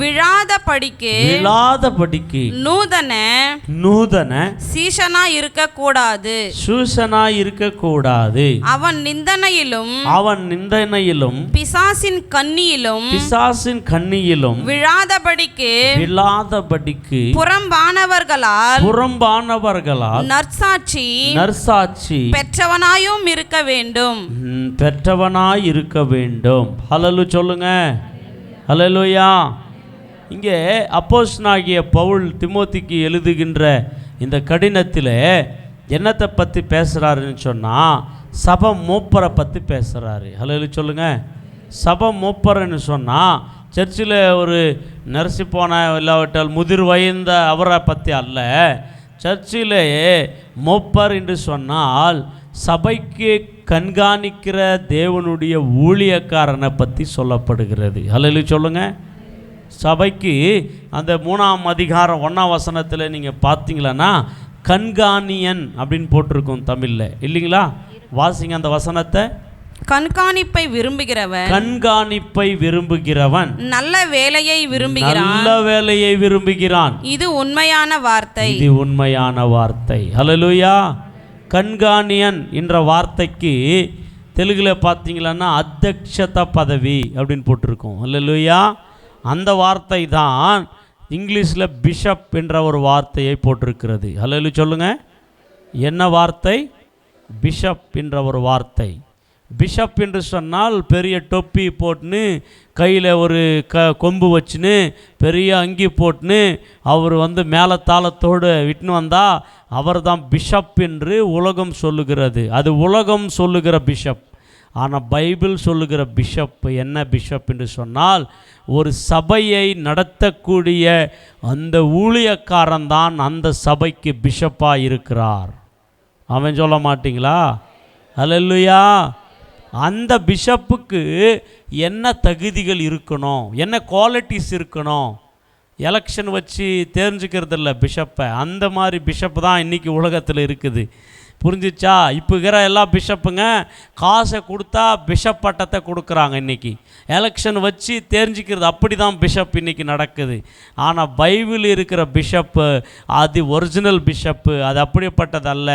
விழாதபடிக்கு நூதன சீஷனா இருக்க கூடாது. அவன் நிந்தனையிலும் பிசாசின் கண்ணியிலும் விழாதபடிக்கு புறம்பானவர்களால் நற்சாட்சி பெற்றவனாயும் இருக்க வேண்டும். ஹல்லேலூயா சொல்லுங்க. ஹல்லேலூயா. இங்கே அப்போஸ்தலனாகிய பவுல் தீமோத்திக்கு எழுதுகின்ற இந்த கடிதத்தில் என்னத்தை பற்றி பேசுகிறாருன்னு சொன்னால், சபை மூப்பரை பற்றி பேசுகிறாரு. ஹல்லேலூயா சொல்லுங்க. சபை மூப்பர்ன்னு சொன்னால் சர்ச்சில் ஒரு நரசி போன இல்லாவிட்டால் முதிர் வயந்த அவரை பற்றி அல்ல. சர்ச்சிலே மூப்பர் என்று சொன்னால் சபைக்கு கண்காணிக்கிற தேவனுடைய ஊழியக்காரனை பற்றி சொல்லப்படுகிறது. ஹல்லேலூயா சொல்லுங்கள். சபைக்கு அந்த 3ஆம் அதிகாரம் 1ஆம் வசனத்தில் நீங்கள் பார்த்தீங்களன்னா கண்காணியன் அப்படின்னு போட்டிருக்கும் தமிழில், இல்லைங்களா? வாசிங்க அந்த வசனத்தை. கண்காணிப்பை விரும்புகிறவன் நல்ல வேலையை விரும்புகிறான். இது உண்மையான வார்த்தை. ஹல்லேலூயா. கண்காணியன் என்ற வார்த்தைக்கு தெலுங்கில் பார்த்தீங்களன்னா அத்தியட்சத பதவி அப்படின்னு போட்டிருக்கோம். ஹல்லேலூயா. அந்த வார்த்தை தான் இங்கிலீஷில் பிஷப் என்ற ஒரு வார்த்தையை போட்டிருக்கிறது. ஹல்லேலூயா சொல்லுங்கள். என்ன வார்த்தை? பிஷப் என்ற ஒரு வார்த்தை. பிஷப் என்று சொன்னால் பெரிய தொப்பி போட்டுன்னு கையில் ஒரு கொம்பு வச்சுன்னு பெரிய அங்கி போட்டுன்னு அவர் மேலத்தாளத்தோடு விட்டுன்னு வந்தால் அவர் தான் பிஷப் என்று உலகம் சொல்லுகிறது. அது உலகம் சொல்லுகிற பிஷப். ஆனால் பைபிள் சொல்லுகிற பிஷப் என்ன பிஷப் என்று சொன்னால், ஒரு சபையை நடத்தக்கூடிய அந்த ஊழியக்காரன் தான் அந்த சபைக்கு பிஷப்பாக இருக்கிறார். அவன் சொல்ல மாட்டிங்களா? ஹல்லேலூயா. அந்த பிஷப்புக்கு என்ன தகுதிகள் இருக்கணும், என்ன குவாலிட்டிஸ் இருக்கணும், எலெக்ஷன் வச்சு தெரிஞ்சுக்கிறது இல்லை பிஷப்பை. அந்த மாதிரி பிஷப் தான் இன்றைக்கி உலகத்தில் இருக்குது. புரிஞ்சிச்சா? இப்போ இருக்கிற எல்லா பிஷப்புங்க காசை கொடுத்தா பிஷப் பட்டத்தை கொடுக்குறாங்க. இன்றைக்கி எலெக்ஷன் வச்சு தெரிஞ்சுக்கிறது, அப்படி தான் பிஷப் இன்றைக்கி நடக்குது. ஆனால் பைபிள் இருக்கிற பிஷப்பு அது ஒரிஜினல் பிஷப்பு, அது அப்படிப்பட்டதல்ல.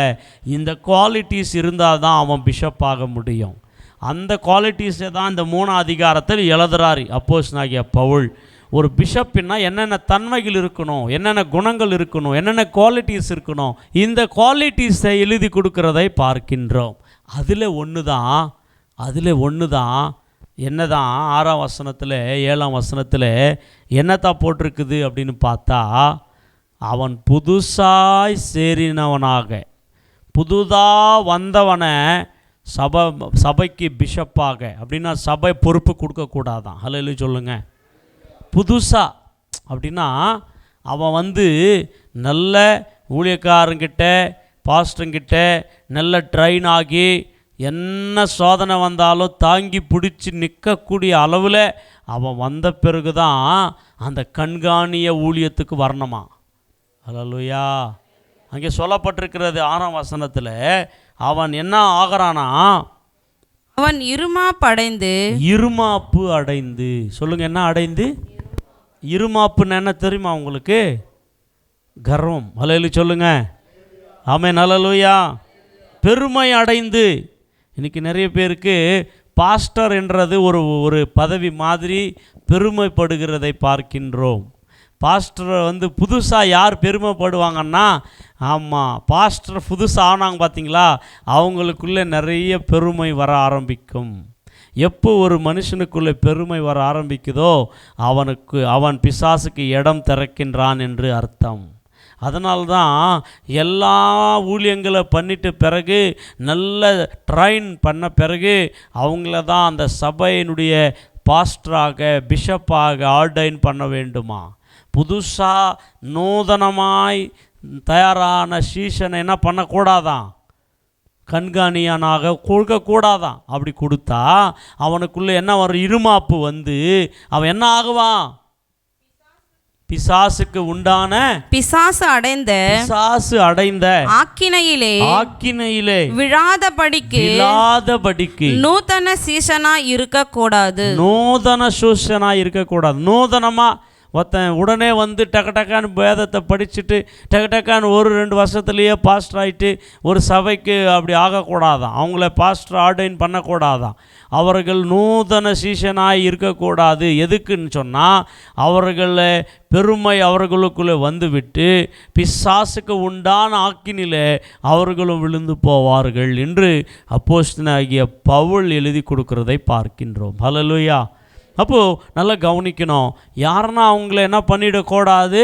இந்த குவாலிட்டிஸ் இருந்தால் தான் அவன் பிஷப் ஆக முடியும். அந்த குவாலிட்டிஸை தான் இந்த 3ஆம் அதிகாரத்தில் எழுதுறாரு அப்போஸ்தலனாகிய பவுல். ஒரு பிஷப்புன்னா என்னென்ன தன்மைகள் இருக்கணும், என்னென்ன குணங்கள் இருக்கணும், என்னென்ன குவாலிட்டிஸ் இருக்கணும், இந்த குவாலிட்டிஸை எழுதி கொடுக்கிறதை பார்க்கின்றோம். அதில் ஒன்று தான் என்ன தான் 6ஆம் வசனத்தில் 7ஆம் வசனத்தில் என்னத்தான் போட்டிருக்குது அப்படின்னு பார்த்தா, அவன் புதுசாய் சேரினவனாக, புதுதாக வந்தவனை சபைக்கு பிஷப்பாக, அப்படின்னா சபை பொறுப்பு கொடுக்கக்கூடாதான். ஹல்லேலூயா சொல்லுங்கள். புதுசாக அப்படின்னா அவன் நல்ல ஊழியக்காரங்கிட்ட பாஸ்டர்கிட்ட நல்ல ட்ரெயின் ஆகி என்ன சோதனை வந்தாலும் தாங்கி பிடிச்சி நிற்கக்கூடிய அளவில் அவன் வந்த பிறகு தான் அந்த கண்காணிய ஊழியத்துக்கு வரணுமா. ஹல்லேலூயா. அங்கே சொல்லப்பட்டிருக்கிறது 6ஆம் வசனத்தில், அவன் என்ன ஆகிறானா, அவன் இருமாப்பு அடைந்து. சொல்லுங்க, என்ன அடைந்து? இருமாப்புன்னு என்ன தெரியுமா உங்களுக்கு? கர்வம். ஹல்லேலூயா சொல்லுங்க. ஆமென். ஹல்லேலூயா. பெருமை அடைந்து. இன்றைக்கி நிறைய பேருக்கு பாஸ்டர் என்றது ஒரு பதவி மாதிரி பெருமைப்படுகிறதை பார்க்கின்றோம். பாஸ்டரை புதுசாக யார் பெருமைப்படுவாங்கன்னா, ஆமாம், பாஸ்டர் புதுசாக ஆனாங்க பார்த்தீங்களா, அவங்களுக்குள்ளே நிறைய பெருமை வர ஆரம்பிக்கும். எப்போ ஒரு மனுஷனுக்குள்ளே பெருமை வர ஆரம்பிக்குதோ அவன் பிசாசுக்கு இடம் திறக்கின்றான் என்று அர்த்தம். அதனால்தான் எல்லா ஊழியங்களை பண்ணிட்டு பிறகு நல்ல ட்ரைன் பண்ண பிறகு அவங்கள தான் அந்த சபையினுடைய பாஸ்டராக பிஷப்பாக ஆர்டைன் பண்ண வேண்டுமா. புதுசாக நூதனமாய் தயாரான சீசனை என்ன பண்ணக்கூடாதான், கண்காணியானாக கொடுக்கக்கூடாதான். அப்படி கொடுத்தா அவனுக்குள்ளே என்ன வரும்? இருமாப்பு அவன் என்ன ஆகுவான்? பிசாசுக்கு உண்டான பிசாசு அடைந்த ஆக்கினையிலே விழாதபடிக்கு நூதன சீசனா இருக்கக்கூடாது. நூதனமா ஒருத்தன் உடனே டக்கு வேதத்தை படிச்சுட்டு டக்கு 1-2 வருஷத்துலேயே பாஸ்டர் ஆகிட்டு ஒரு சபைக்கு அப்படி ஆகக்கூடாதான். அவங்கள பாஸ்டர் ஆர்டைன் பண்ணக்கூடாதான். அவர்கள் நூதன சீசனாய் இருக்கக்கூடாது. எதுக்குன்னு சொன்னால், அவர்களை பெருமை அவர்களுக்குள்ளே வந்துவிட்டு பிசாசுக்கு உண்டான ஆக்கினிலே அவர்களும் விழுந்து போவார்கள் என்று அப்போஸ்தலனாகிய பவுல் எழுதி கொடுக்கிறதை பார்க்கின்றோம். ஹல்லேலூயா. அப்போது நல்லா கவனிக்கணும். யாருன்னா அவங்கள என்ன பண்ணிடக்கூடாது,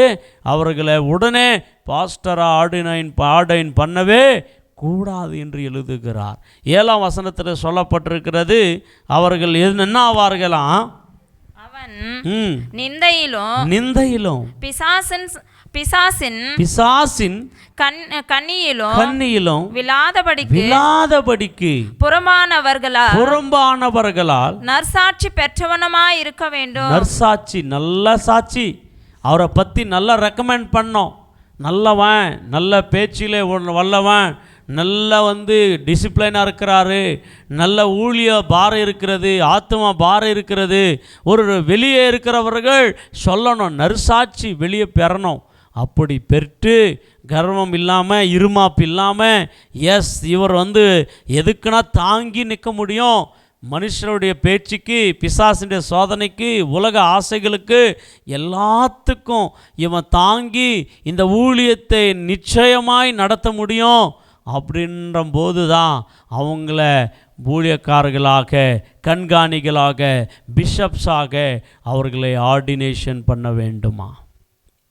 அவர்களை உடனே பாஸ்டராக ஆர்டைன் பண்ணவே கூடாது என்று எழுதுகிறார். 7ஆம் வசனத்தில் சொல்லப்பட்டிருக்கிறது, அவர்கள் என்ன ஆவார்களாம்? அவன் நிந்தையிலும் பிசாசின் கண்ணியிலும் விழாதபடிக்கு புறம்பானவர்களால் நற்சாட்சி பெற்றவனமாய் இருக்க வேண்டும். நற்சாட்சி, நல்ல சாட்சி, அவரை பற்றி நல்லா ரெக்கமெண்ட் பண்ணோம். நல்லவன், நல்ல பேச்சிலே வல்லவன், நல்ல டிசிப்ளினாக இருக்கிறாரு, நல்ல ஊழிய பாரம் இருக்கிறது, ஆத்மா பாரம் இருக்கிறது. ஒரு வெளியே இருக்கிறவர்கள் சொல்லணும், நற்சாட்சி வெளியே பெறணும். அப்படி பெற்று கர்வம் இல்லாமல் இருமாப்பு இல்லாமல், இவர் எதுக்குன்னா தாங்கி நிற்க முடியும். மனுஷனுடைய பேச்சுக்கு, பிசாசுடைய சோதனைக்கு, உலக ஆசைகளுக்கு, எல்லாத்துக்கும் இவன் தாங்கி இந்த ஊழியத்தை நிச்சயமாய் நடத்த முடியும். அப்படின்ற போது தான் அவங்கள ஊழியக்காரர்களாக, கண்காணிகளாக, பிஷப்ஸாக அவர்களை ஆர்டினேஷன் பண்ண வேண்டுமா.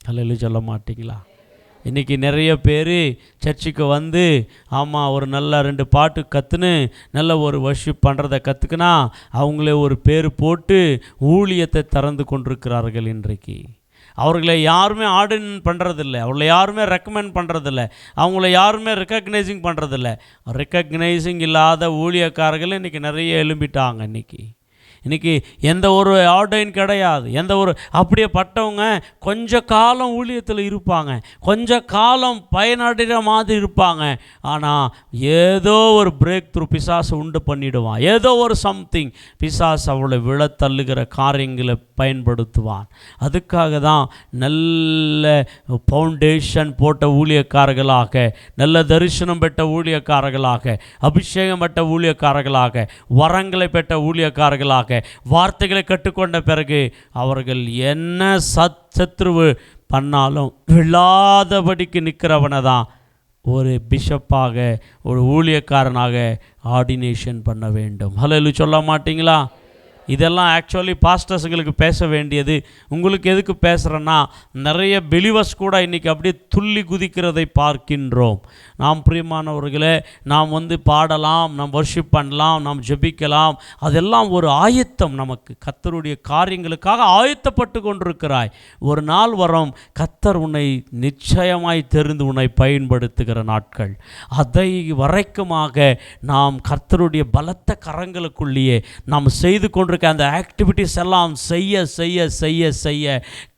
அல்ல சொல்ல மாட்டிங்களா? இன்றைக்கி நிறைய பேர் சர்ச்சுக்கு ஆமாம், ஒரு நல்ல 2 பாட்டு கற்றுன்னு நல்ல ஒரு வர்ஷிப் பண்ணுறதை கற்றுக்குனா அவங்களே ஒரு பேர் போட்டு ஊழியத்தை திறந்து கொண்டிருக்கிறார்கள். இன்றைக்கு அவர்களை யாருமே ஆர்டின் பண்ணுறதில்ல, அவர்களை யாருமே ரெக்கமெண்ட் பண்ணுறதில்ல, அவங்கள யாருமே ரெக்கக்னைசிங் பண்ணுறதில்ல. ரெக்கக்னைசிங் இல்லாத ஊழியக்காரர்கள் இன்றைக்கி நிறைய எழும்பிட்டாங்க. இன்றைக்கி இன்றைக்கி எந்த ஒரு ஆர்டைன் கிடையாது, எந்த ஒரு அப்படியே பட்டவங்க கொஞ்ச காலம் ஊழியத்தில் இருப்பாங்க, கொஞ்ச காலம் பயனடைகிற மாதிரி இருப்பாங்க. ஆனால் ஏதோ ஒரு பிரேக் த்ரூ பிசாசு உண்டு பண்ணிடுவான். ஏதோ ஒரு சம்திங் பிசாசு அவளை விழத்தள்ளுகிற காரியங்களை பயன்படுத்துவான். அதுக்காக தான் நல்ல ஃபவுண்டேஷன் போட்ட ஊழியக்காரர்களாக, நல்ல தரிசனம் பெற்ற ஊழியக்காரர்களாக, அபிஷேகம் பெற்ற ஊழியக்காரர்களாக, வரங்களை பெற்ற ஊழியக்காரர்களாக, வார்த்தைகளை கற்றுக்கொண்ட பிறகு அவர்கள் என்ன சத்ருவு பண்ணாலும் விழாதபடிக்கு நிற்கிறவனை தான் ஒரு பிஷப்பாக, ஒரு ஊழியக்காரனாக ஆர்டினேஷன் பண்ண வேண்டும். ஹல்லேலூயா சொல்ல மாட்டிங்களா? இதெல்லாம் ஆக்சுவலி பாஸ்டர்ஸுங்களுக்கு பேச வேண்டியது. உங்களுக்கு எதுக்கு பேசுகிறேன்னா, நிறைய பிலிவர்ஸ் கூட இன்றைக்கி அப்படியே துள்ளி குதிக்கிறதை பார்க்கின்றோம். நாம் பிரியமானவர்களே, நாம் பாடலாம், நாம் வர்ஷிப் பண்ணலாம், நாம் ஜெபிக்கலாம். அதெல்லாம் ஒரு ஆயத்தம். நமக்கு கர்த்தருடைய காரியங்களுக்காக ஆயத்தப்பட்டு கொண்டிருக்கிறாய். ஒரு நாள் வரும், கர்த்தர் உன்னை நிச்சயமாய் தெரிந்து உன்னை பயன்படுத்துகிற நாட்கள். அதை வரைக்குமாக நாம் கர்த்தருடைய பலத்த கரங்களுக்குள்ளேயே நாம் செய்து கொண்டிருக்க அந்த ஆக்டிவிட்டீஸ் எல்லாம் செய்ய செய்ய செய்ய செய்ய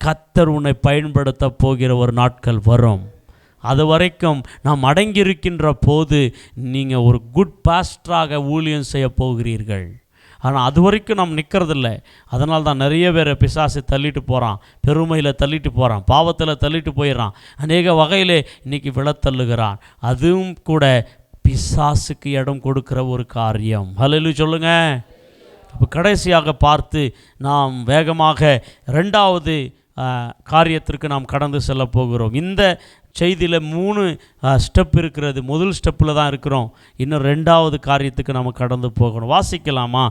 கர்த்தர் உன்னை பயன்படுத்த போகிற ஒரு நாட்கள் வரும். அது வரைக்கும் நாம் அடங்கியிருக்கின்ற போது நீங்கள் ஒரு குட் பாஸ்டராக ஊழியம் செய்ய போகிறீர்கள். ஆனால் அது வரைக்கும் நாம் நிற்கிறதில்ல. அதனால தான் நிறைய பேர் பிசாசு தள்ளிட்டு போகிறான், பெருமையில் தள்ளிட்டு போகிறான், பாவத்தில் தள்ளிட்டு போயிடறான், அநேக வகையில் இன்றைக்கி விழத்தள்ளுகிறான். அதுவும் கூட பிசாசுக்கு இடம் கொடுக்கிற ஒரு காரியம். ஹல்லேலூயா சொல்லுங்கள். இப்போ கடைசியாக பார்த்து நாம் வேகமாக 2வது காரியத்திற்கு நாம் கடந்து செல்ல போகிறோம். இந்த செய்தியில் 3 ஸ்டெப் இருக்கிறது. முதல் ஸ்டெப்பில் தான் இருக்கிறோம். இன்னும் 2வது காரியத்துக்கு நம்ம கடந்து போகணும். வாசிக்கலாமா?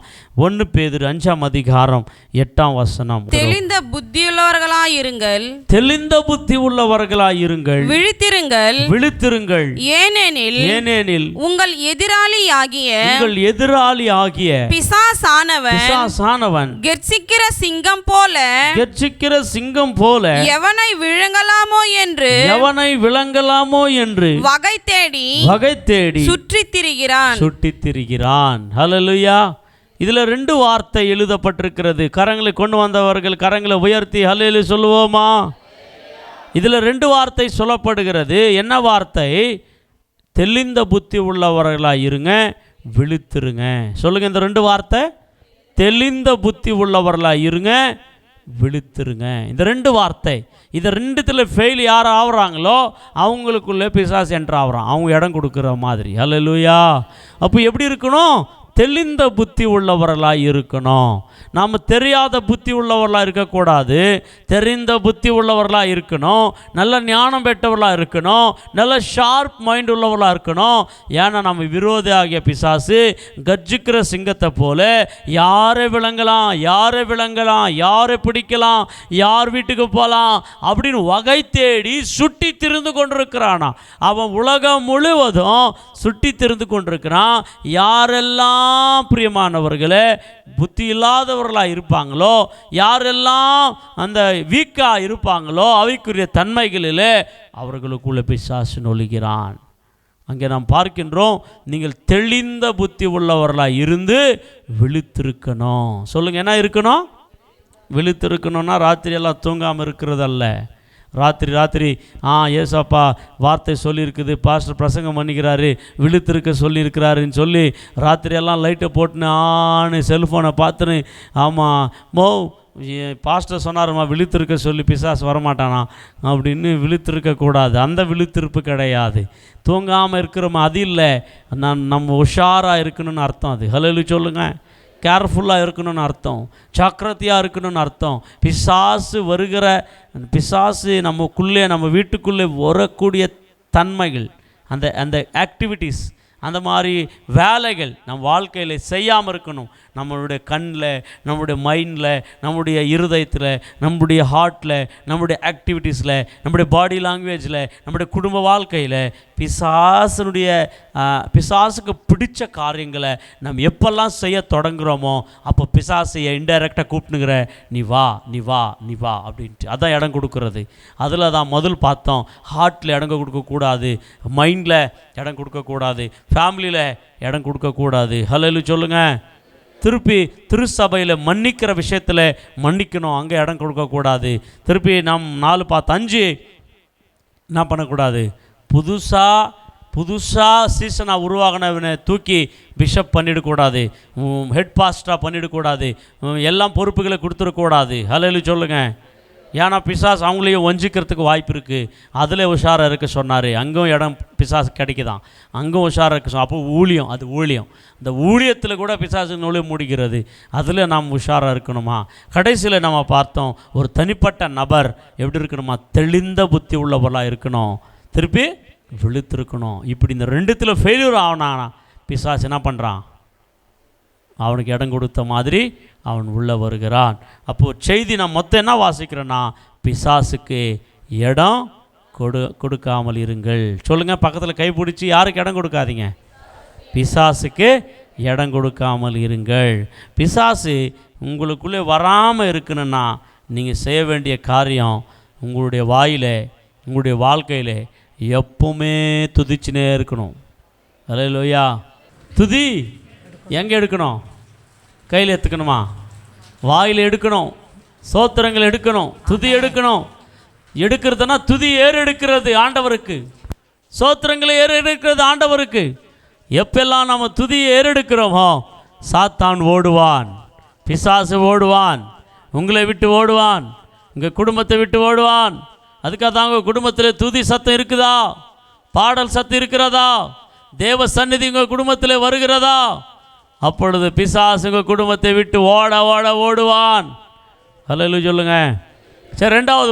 1 பேதுரு 5ஆம் அதிகாரம் 8ஆம் வசனம். தெளிந்த புத்தியுள்ளவர்களாயிருங்கள், தெளிந்த புத்தி உள்ளவர்களாயிருங்கள், விழித்திருங்கள், விழித்திருங்கள். ஏனெனில் உங்கள் எதிராளி ஆகிய பிசாசானவன் கெர்ச்சிக்கிற சிங்கம் போல எவனை விழுங்கலாமோ என்று வகை தேடி சுற்றித் திரிகிறான். ஹல்லேலூயா. இதில் 2 வார்த்தை எழுதப்பட்டிருக்கிறது. கரங்களை கொண்டு வந்தவர்கள் கரங்களை உயர்த்தி ஹல்லேலூயா சொல்லுவோமா? இதில் 2 வார்த்தை சொல்லப்படுகிறது. என்ன வார்த்தை? தெளிந்த புத்தி உள்ளவர்களாக இருங்க, விழித்திருங்க. சொல்லுங்க இந்த 2 வார்த்தை. தெளிந்த புத்தி உள்ளவர்களாக இருங்க, விழித்திருங்க. இந்த 2 வார்த்தை. இதை 2த்தில் ஃபெயில் யார் ஆகுறாங்களோ அவங்களுக்குள்ளே பிசாசு என்ட்ரு ஆகுறான், அவங்க இடம் கொடுக்குற மாதிரி. ஹல்லேலூயா. அப்போ எப்படி இருக்கணும்? தெளிந்த புத்தி உள்ளவர்களாக இருக்கணும். நாம் தெரியாத புத்தி உள்ளவர்களாக இருக்கக்கூடாது, தெரிந்த புத்தி உள்ளவர்களாக இருக்கணும். நல்ல ஞானம் பெற்றவர்களாக இருக்கணும், நல்ல ஷார்ப் மைண்ட் உள்ளவர்களாக இருக்கணும். ஏன்னா நம்ம விரோதி ஆகிய பிசாசு கர்ஜிக்கிற சிங்கத்தை போல யாரை விளங்கலாம், யாரை பிடிக்கலாம், யார் வீட்டுக்கு போகலாம் அப்படின்னு வகை தேடி சுட்டி திரிந்து கொண்டிருக்கிறானா. அவன் உலகம் முழுவதும் சுட்டி திரிந்து கொண்டிருக்கிறான். யாரெல்லாம் பிரியமானவர்களே புத்தி இல்லாதவர்களாக இருப்பாங்களோ, யாரெல்லாம் அந்த வீக்காக இருப்பாங்களோ, அவைக்குரிய தன்மைகளிலே அவர்களுக்குள்ள பிசாசு நொழுகிறான். அங்கே நாம் பார்க்கின்றோம், நீங்கள் தெளிந்த புத்தி உள்ளவர்களாக இருந்து விழித்திருக்கணும். சொல்லுங்கள், என்ன இருக்கணும்? விழித்திருக்கணும்னா ராத்திரியெல்லாம் தூங்காமல் இருக்கிறதல்ல. ராத்திரி ஏசப்பா வார்த்தை சொல்லியிருக்குது, பாஸ்டர் பிரசங்கம் பண்ணிக்கிறாரு, விழுத்திருக்க சொல்லியிருக்கிறாருன்னு சொல்லி ராத்திரியெல்லாம் லைட்டை போட்டுன்னு செல்ஃபோனை பார்த்துன்னு, ஆமாம் பாஸ்டர் சொன்னாருமா விழித்திருக்க சொல்லி பிசாசு வரமாட்டானா அப்படின்னு விழித்திருக்கக்கூடாது. அந்த விழித்திருப்பு கிடையாது. தூங்காமல் இருக்கிறோமா, அது இல்லை. நம்ம உஷாராக இருக்கணும்னு அர்த்தம். அது ஹல்லேலூயா சொல்லுங்கள். கேர்ஃபுல்லாக இருக்கணும்னு அர்த்தம், ஜாக்கிரதையாக இருக்கணும்னு அர்த்தம். பிசாசு நமக்குள்ளே, நம்ம வீட்டுக்குள்ளே வரக்கூடிய தன்மைகள், அந்த ஆக்டிவிட்டீஸ், அந்த மாதிரி வேலைகள் நம் வாழ்க்கையில் செய்யாமல் இருக்கணும். நம்மளுடைய கண்ணில், நம்முடைய மைண்டில், நம்முடைய இருதயத்தில், நம்முடைய ஹார்ட்டில், நம்முடைய ஆக்டிவிட்டீஸில், நம்முடைய பாடி லாங்குவேஜில், நம்முடைய குடும்ப வாழ்க்கையில் பிசாசுக்கு பிடிச்ச காரியங்களை நம்ம எப்பெல்லாம் செய்ய தொடங்குகிறோமோ அப்போ பிசாசையை இன்டைரக்டாக கூப்பிட்டுங்கிற நீ வா அப்படின்ட்டு அதான் இடம் கொடுக்கறது. அதில் தான் முதல் பார்த்தோம், ஹார்ட்டில் இடம் கொடுக்கக்கூடாது, மைண்டில் இடம் கொடுக்கக்கூடாது, ஃபேமிலியில் இடம் கொடுக்கக்கூடாது. ஹல்லேலூயா சொல்லுங்கள். திருப்பி திருச்சபையில் மன்னிக்கிற விஷயத்தில் மன்னிக்கணும், அங்கே இடம் கொடுக்கக்கூடாது. திருப்பி நம் 4:5 என்ன பண்ணக்கூடாது, புதுசாக சீசனாக உருவாகினவனை தூக்கி பிஷப் பண்ணிடக்கூடாது, ஹெட் பாஸ்டராக பண்ணிடக்கூடாது, எல்லாம் பொறுப்புகளை கொடுத்துடக்கூடாது. ஹல்லேலூயா சொல்லுங்கள். ஏன்னா பிசாஸ் அவங்களையும் வஞ்சிக்கிறதுக்கு வாய்ப்பு இருக்குது. அதில் உஷாராக இருக்க சொன்னார். அங்கேயும் இடம் பிசாசு கிடைக்குதான், அங்கேயும் உஷாராக இருக்க அப்போ ஊழியம், அது ஊழியம். இந்த ஊழியத்தில் கூட பிசாசு நுழைய முடிகிறது. அதில் நாம் உஷாராக இருக்கணுமா? கடைசியில் நம்ம பார்த்தோம், ஒரு தனிப்பட்ட நபர் எப்படி இருக்கணுமா, தெளிந்த புத்தி உள்ளவர்களாக இருக்கணும், திருப்பி விழுத்திருக்கணும். இப்படி இந்த ரெண்டுத்தில் ஃபெயிலியர் ஆனானா பிசாசு என்ன பண்ணுறான், அவனுக்கு இடம் கொடுத்த மாதிரி அவன் உள்ளே வருகிறான். அப்போது செய்தி நான் மொத்தம் என்ன வாசிக்கிறேன்னா, பிசாசுக்கு இடம் கொடுக்காமல் இருங்கள். சொல்லுங்கள், பக்கத்தில் கை பிடிச்சி, யாருக்கு இடம் கொடுக்காதீங்க, பிசாசுக்கு இடம் கொடுக்காமல் இருங்கள். பிசாசு உங்களுக்குள்ளே வராமல் இருக்கணும்னா நீங்கள் செய்ய வேண்டிய காரியம், உங்களுடைய வாயில், உங்களுடைய வாழ்க்கையில் எப்பவுமே துதிச்சுனே இருக்கணும். அல்லேலூயா. துதி எங்கே எடுக்கணும், கையில் எடுத்துக்கணுமா, வாயில் எடுக்கணும், சோத்திரங்கள் எடுக்கணும், துதி எடுக்கணும். எடுக்கிறதுனா துதி ஏறெடுக்கிறது ஆண்டவருக்கு, சோத்திரங்களை ஏறெடுக்கிறது ஆண்டவருக்கு. எப்பெல்லாம் நம்ம துதியை ஏறெடுக்கிறோமோ சாத்தான் ஓடுவான், பிசாசு ஓடுவான், உங்களை விட்டு ஓடுவான், உங்கள் குடும்பத்தை விட்டு ஓடுவான். அதுக்காக தான் உங்கள் குடும்பத்தில் துதி சத்தம் இருக்குதா, பாடல் சத்தம் இருக்கிறதா, தேவ சந்நிதி உங்கள் குடும்பத்தில் வருகிறதா, அப்பொழுது பிசாசு உங்கள் குடும்பத்தை விட்டு ஓடுவான். அல்லேலூயா சொல்லுங்க. சரி, ரெண்டாவது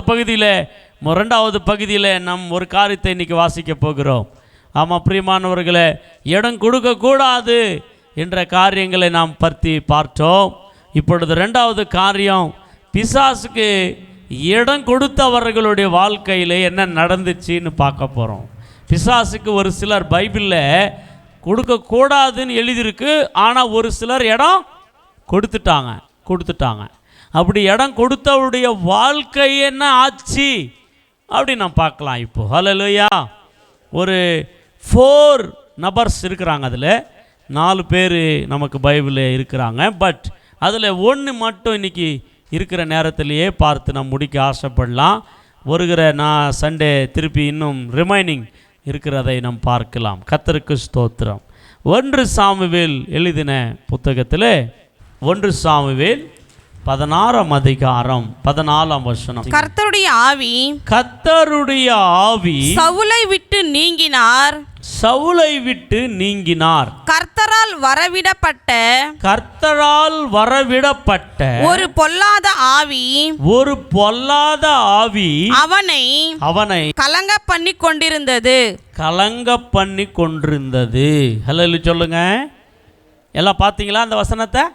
பகுதியில் நம் ஒரு காரியத்தை இன்றைக்கி வாசிக்க போகிறோம். ஆமாம் பிரியமானவர்களே, இடம் கொடுக்கக்கூடாது என்ற காரியங்களை நாம் பற்றி பார்த்தோம். இப்பொழுது ரெண்டாவது காரியம், பிசாசுக்கு இடம் கொடுத்தவர்களுடைய வாழ்க்கையில் என்ன நடந்துச்சுன்னு பார்க்க போகிறோம். பிசாசுக்கு ஒரு சிலர் பைபிளில் கொடுக்கக்கூடாதுன்னு எழுதியிருக்கு, ஆனால் ஒரு சிலர் இடம் கொடுத்துட்டாங்க. அப்படி இடம் கொடுத்தவருடைய வாழ்க்கை என்ன ஆச்சு அப்படி நான் பார்க்கலாம் இப்போ. ஹல்லேலூயா. ஒரு 4 நபர்ஸ் இருக்கிறாங்க, அதில் 4 பேர் நமக்கு பைபிளில் இருக்கிறாங்க. பட் அதில் 1 மட்டும் இன்றைக்கி இருக்கிற நேரத்திலேயே பார்த்து நம்ம முடிக்க ஆசைப்படலாம். வருகிற சண்டே திருப்பி இன்னும் ரிமைனிங் இருக்கிறதை நாம் பார்க்கலாம். கர்த்தருக்கு ஸ்தோத்திரம். 1 சாமுவேல் எழுதின புத்தகத்தில் 1 சாமுவேல் 16ஆம் அதிகாரம் 14ஆம் வசனம். கர்த்தருடைய ஆவி சவுலை விட்டு நீங்கினார். கர்த்தரால் வரவிடப்பட்ட ஒரு பொல்லாத ஆவி அவனை கலங்க பண்ணி கொண்டிருந்தது. ஹல்லேலூயா சொல்லுங்க. எல்லாம் பார்த்தீங்களா அந்த வசனத்தை?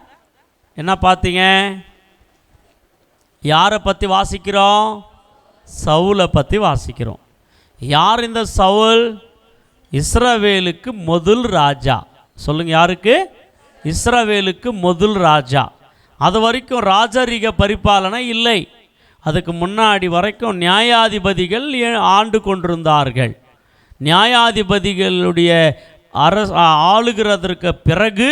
என்ன பார்த்தீங்க? யாரை பற்றி வாசிக்கிறோம்? சவுலை பற்றி வாசிக்கிறோம். யார் இந்த சவுல்? இஸ்ரவேலுக்கு முதல் ராஜா. சொல்லுங்க, யாருக்கு? இஸ்ரவேலுக்கு முதல் ராஜா. அது வரைக்கும் ராஜரீக பரிபாலனை இல்லை. அதுக்கு முன்னாடி வரைக்கும் நியாயாதிபதிகள் ஆண்டு கொண்டிருந்தார்கள். நியாயாதிபதிகளுடைய ஆளுகிறதற்கு பிறகு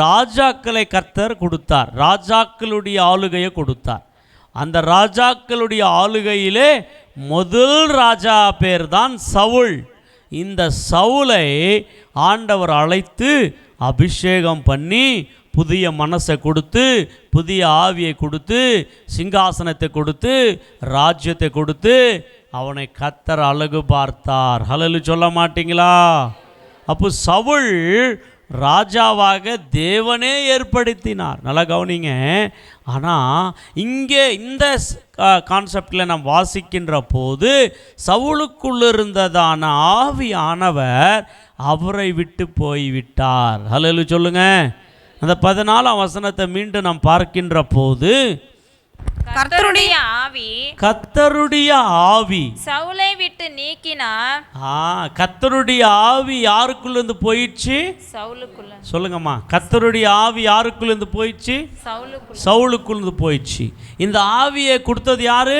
ராஜாக்களை கர்த்தர் கொடுத்தார், ராஜாக்களுடைய ஆளுகையை கொடுத்தார். அந்த ராஜாக்களுடைய ஆளுகையிலே முதல் ராஜா பேர் தான் சவுல். இந்த சவுலை ஆண்டவர் அழைத்து அபிஷேகம் பண்ணி புதிய மனசை கொடுத்து, புதிய ஆவியை கொடுத்து, சிங்காசனத்தை கொடுத்து, ராஜ்யத்தை கொடுத்து அவனை கர்த்தர் அழகு பார்த்தார். ஹல்லேலூயா சொல்ல மாட்டீங்களா? அப்போ சவுல் ராஜாவாக தேவனே ஏற்படுத்தினார். நல்லா கவனிங்க. ஆனால் இங்கே இந்த கான்செப்டில் நாம் வாசிக்கின்ற போது சவுலுக்குள்ள இருந்ததான ஆவியானவர் அவரை விட்டு போய்விட்டார். ஹல்லேலூயா சொல்லுங்க. அந்த 14ஆம் வசனத்தை மீண்டும் நாம் பார்க்கின்ற போது, கர்த்தருடைய ஆவி சவுலை விட்டு நீக்கினார். கர்த்தருடைய ஆவி யாருக்குள்ளேருந்து போயிடுச்சு? சவுலுக்குள்ள. சொல்லுங்கம்மா, கர்த்தருடைய ஆவி யாருக்குள்ளேருந்து போயிடுச்சு? சவுலுக்குள்ளேருந்து போயிடுச்சு. இந்த ஆவியை கொடுத்தது யாரு?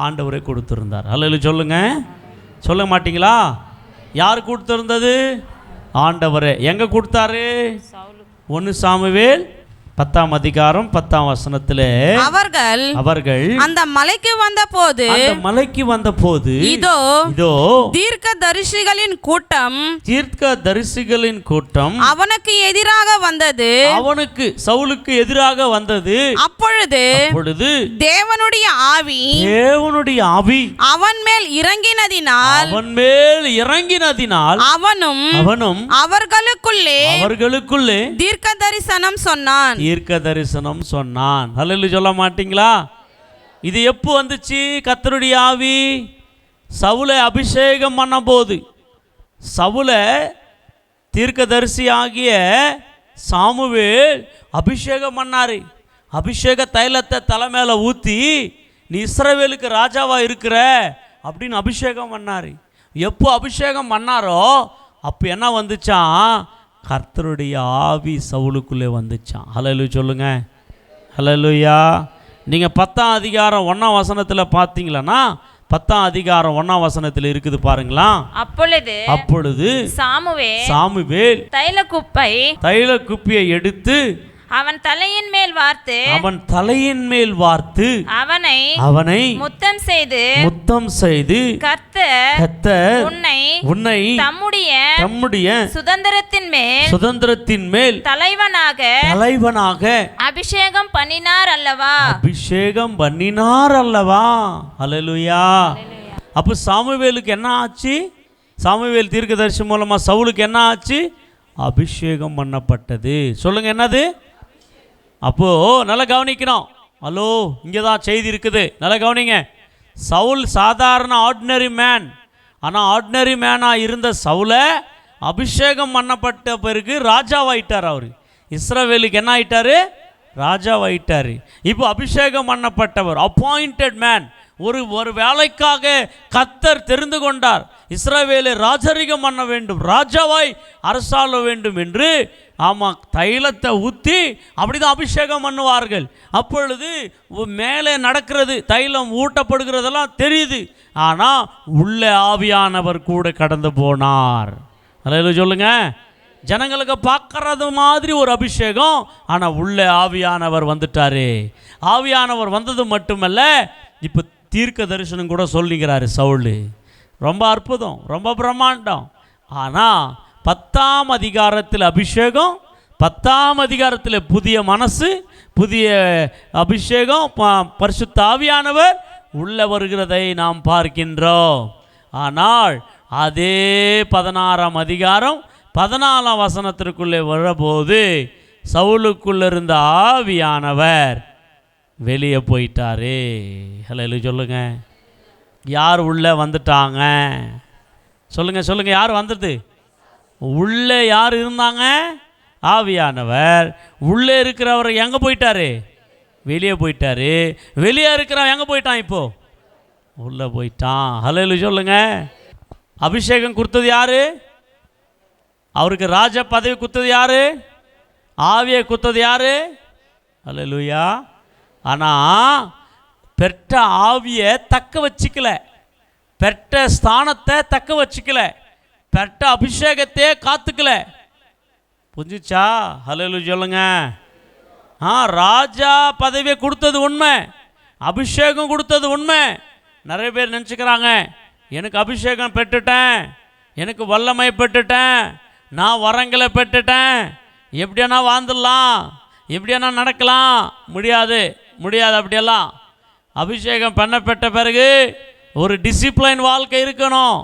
ஆண்டவரே கொடுத்திருந்தார். ஹல்லேலூயா சொல்லுங்க. சொல்ல மாட்டீங்களா? யார் கொடுத்திருந்தது? ஆண்டவரே. எங்க கொடுத்தாரு? 1 சாமுவேல் 10ஆம் அதிகாரம் 10ஆம் வசனத்திலே அவர்கள் அந்த மலைக்கு வந்தபோது இதோ தீர்க்கதரிசிகளின் கூட்டம் அவனுக்கு எதிராக வந்தது, சவுலுக்கு எதிராக வந்தது. அப்பொழுது தேவனுடைய ஆவி அவன் மேல் இறங்கினதினால் அவனும் அவர்களுக்குள்ளே தீர்க்க தரிசனம் சொன்னான். அல்லேலூயா சொல்ல மாட்டீங்களா? இது எப்போ வந்துச்சு? கர்த்தருடைய ஆவி சவுலை அபிஷேகம் பண்ண போது, சவுலை தீர்க்கதரிசி ஆகிய சாமுவேல் அபிஷேகம் பண்ணாரு. அபிஷேக தைலத்தை தலை மேலே ஊற்றி, நீ இஸ்ரவேலுக்கு ராஜாவா இருக்கிற அப்படின்னு அபிஷேகம் பண்ணாரு. எப்போ அபிஷேகம் பண்ணாரோ அப்போ என்ன வந்துச்சான்? கர்த்தருடைய ஆவி சவுலுக்குள்ளே வந்துச்சான். ஹல்லேலூயா சொல்லுங்க. ஹல்லேலூயா. நீங்கள் 10ஆம் அதிகாரம் 1ஆம் வசனத்தில் பார்த்தீங்களன்னா, 10ஆம் அதிகாரம் 1ஆம் வசனத்தில் இருக்குது பாருங்களா. அப்பொழுது சாமுவேல் தைல குப்பியை எடுத்து அவன் தலையின் மேல் வார்த்து அவனை முத்தம் செய்து கர்த்தர் உன்னை தம்முடைய சுதந்திரத்தின் மேல் தலைவனாக அபிஷேகம் பண்ணினார் அல்லவா. அல்லேலூயா. அப்போ சாமுவேலுக்கு என்ன ஆச்சு? சாமுவேல் தீர்க்கதரிசி மூலமா சவுலுக்கு என்ன ஆச்சு? அபிஷேகம் பண்ணப்பட்டது. சொல்லுங்க, என்னது? அப்போ நல்லா கவனிக்கணும். ஹலோ, இங்கே தான் செய்தி இருக்குது, நல்லா கவனிங்க. சவுல் சாதாரண ஆர்டினரி மேன். ஆனால் ஆர்டினரி மேனாக இருந்த சவுலை அபிஷேகம் பண்ணப்பட்ட பிறகு ராஜாவாயிட்டார். அவர் இஸ்ரவேலுக்கு என்ன ஆயிட்டாரு? ராஜாவாயிட்டார். இப்போ அபிஷேகம் பண்ணப்பட்டவர், அப்பாயிண்டட் மேன். ஒரு வேலைக்காக கர்த்தர் தெரிந்து கொண்டார். இஸ்ரவேலை ராஜரிகம் பண்ண வேண்டும், ராஜாவாய் அரசாள வேண்டும் என்று. ஆமாம், தைலத்தை ஊற்றி அப்படிதான் அபிஷேகம் பண்ணுவார்கள். அப்பொழுது மேலே நடக்கிறது, தைலம் ஊட்டப்படுகிறதெல்லாம் தெரியுது. ஆனால் உள்ளே ஆவியானவர் கூட கடந்து போனார். அல்லேலூயா சொல்லுங்க. ஜனங்களுக்கு பார்க்கறது மாதிரி ஒரு அபிஷேகம், ஆனால் உள்ளே ஆவியானவர் வந்துட்டாரு. ஆவியானவர் வந்தது மட்டுமல்ல, இப்போ தீர்க்க தரிசனம் கூட சொல்லிக்கிறாரு சவுல். ரொம்ப அற்புதம், ரொம்ப பிரம்மாண்டம். ஆனால் 10ஆம் அதிகாரத்தில் அபிஷேகம், 10ஆம் அதிகாரத்தில் புதிய மனசு, புதிய அபிஷேகம், பரிசுத்த ஆவியானவர் உள்ள வருகிறதை நாம் பார்க்கின்றோம். ஆனால் அதே 16ஆம் அதிகாரம் 14ஆம் வசனத்திற்குள்ளே வரும்போது சவுலுக்குள்ள இருந்த ஆவியானவர் வெளியே போயிட்டாரு. ஹல்லேலூயா சொல்லுங்க. யார் உள்ளே வந்துட்டாங்க? சொல்லுங்க, யார் வந்துடுது? உள்ளே யார் இருந்தாங்க? ஆவியானவர். உள்ளே இருக்கிறவர் எங்கே போயிட்டாரு? வெளியே போயிட்டாரு. வெளியே இருக்கிறவன் எங்கே போயிட்டான்? இப்போ உள்ளே போயிட்டான். ஹல்லேலூயா சொல்லுங்க. அபிஷேகம் கொடுத்தது யாரு? அவருக்கு ராஜ பதவி கொடுத்தது யாரு? ஆவியை கொடுத்தது யாரு? ஹல்லேலூயா. ஆனால் பெற்ற ஆவியை தக்க வச்சுக்கல, பெற்ற ஸ்தானத்தை தக்க வச்சுக்கல, பெற்ற அபிஷேகத்தையே காத்துக்கல. புரிஞ்சுச்சா? ஹல்லேலூயா சொல்லுங்க. ராஜா பதவியை கொடுத்தது உண்மை, அபிஷேகம் கொடுத்தது உண்மை. நிறைய பேர் நினச்சிக்கிறாங்க, எனக்கு அபிஷேகம் பெற்றுட்டேன், எனக்கு வல்லமை பெற்றுட்டேன், நான் வரங்களை பெற்றுட்டேன், எப்படியானா வாழ்ந்துடலாம், எப்படியானா நடக்கலாம். முடியாது. அப்படியெல்லாம் அபிஷேகம் பண்ணப்பட்ட பிறகு ஒரு டிசிப்ளைன் வாழ்க்கை இருக்கணும்,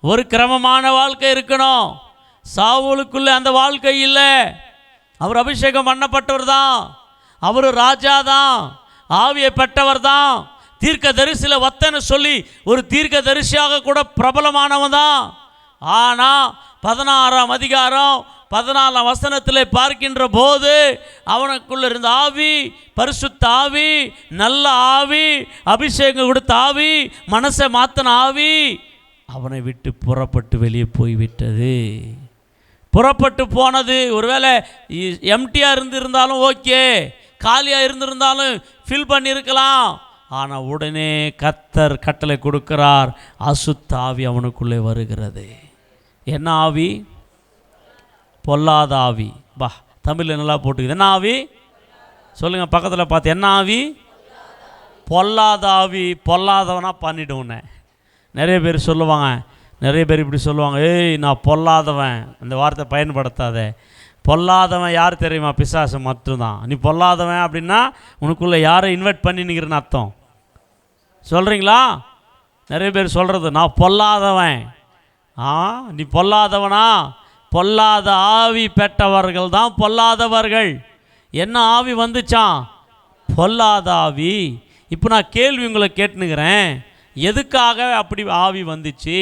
ஒரு கிரமமான வாழ்க்கை இருக்கணும். சவுலுக்குள்ளே அந்த வாழ்க்கை இல்லை. அவர் அபிஷேகம் பண்ணப்பட்டவர் தான், அவர் ராஜா தான், ஆவியை பெற்றவர் தான், தீர்க்க தரிசியில் வத்தன்னு சொல்லி ஒரு தீர்க்க தரிசியாக கூட பிரபலமானவன் தான். ஆனால் 16ஆம் அதிகாரம் 14ஆம் வசனத்தில் பார்க்கின்ற போது அவனுக்குள்ள இருந்த ஆவி, பரிசுத்த ஆவி, நல்ல ஆவி, அபிஷேகம் கொடுத்த ஆவி, மனசை மாற்றின ஆவி அவனை விட்டு புறப்பட்டு வெளியே போய்விட்டது. புறப்பட்டு போனது ஒருவேளை எம்டியாக இருந்திருந்தாலும் ஓகே, காலியாக இருந்திருந்தாலும் ஃபில் பண்ணியிருக்கலாம். ஆனால் உடனே கர்த்தர் கட்டளை கொடுக்கிறார், அசுத்த ஆவி அவனுக்குள்ளே வருகிறது. என்ன ஆவி? பொல்லாத ஆவி. தமிழில் நல்லா போட்டுக்குது. என்ன ஆவி? சொல்லுங்கள் பக்கத்தில் பார்த்து. என்ன ஆவி? பொல்லாத ஆவி. பொல்லாதவனா பண்ணிடுவோன்னே நிறைய பேர் சொல்லுவாங்க. நிறைய பேர் இப்படி சொல்லுவாங்க, ஏய் நான் பொல்லாதவன். அந்த வார்த்தை பயன்படுத்தாத. பொல்லாதவன் யார் தெரியுமா? பிசாசு மட்டும்தான். நீ பொல்லாதவன் அப்படின்னா உனக்குள்ளே யாரை இன்வைட் பண்ணினுக்கிறன்னு அர்த்தம். சொல்கிறீங்களா? நிறைய பேர் சொல்கிறது, நான் பொல்லாதவன். நீ பொல்லாதவனா? பொல்லாத ஆவி பெற்றவர்கள் தான் பொல்லாதவர்கள். என்ன ஆவி வந்துச்சான்? பொல்லாத ஆவி. இப்போ நான் கேள்வி உங்களை கேட்டுனுக்கிறேன், எதுக்காக அப்படி ஆவி வந்துச்சு?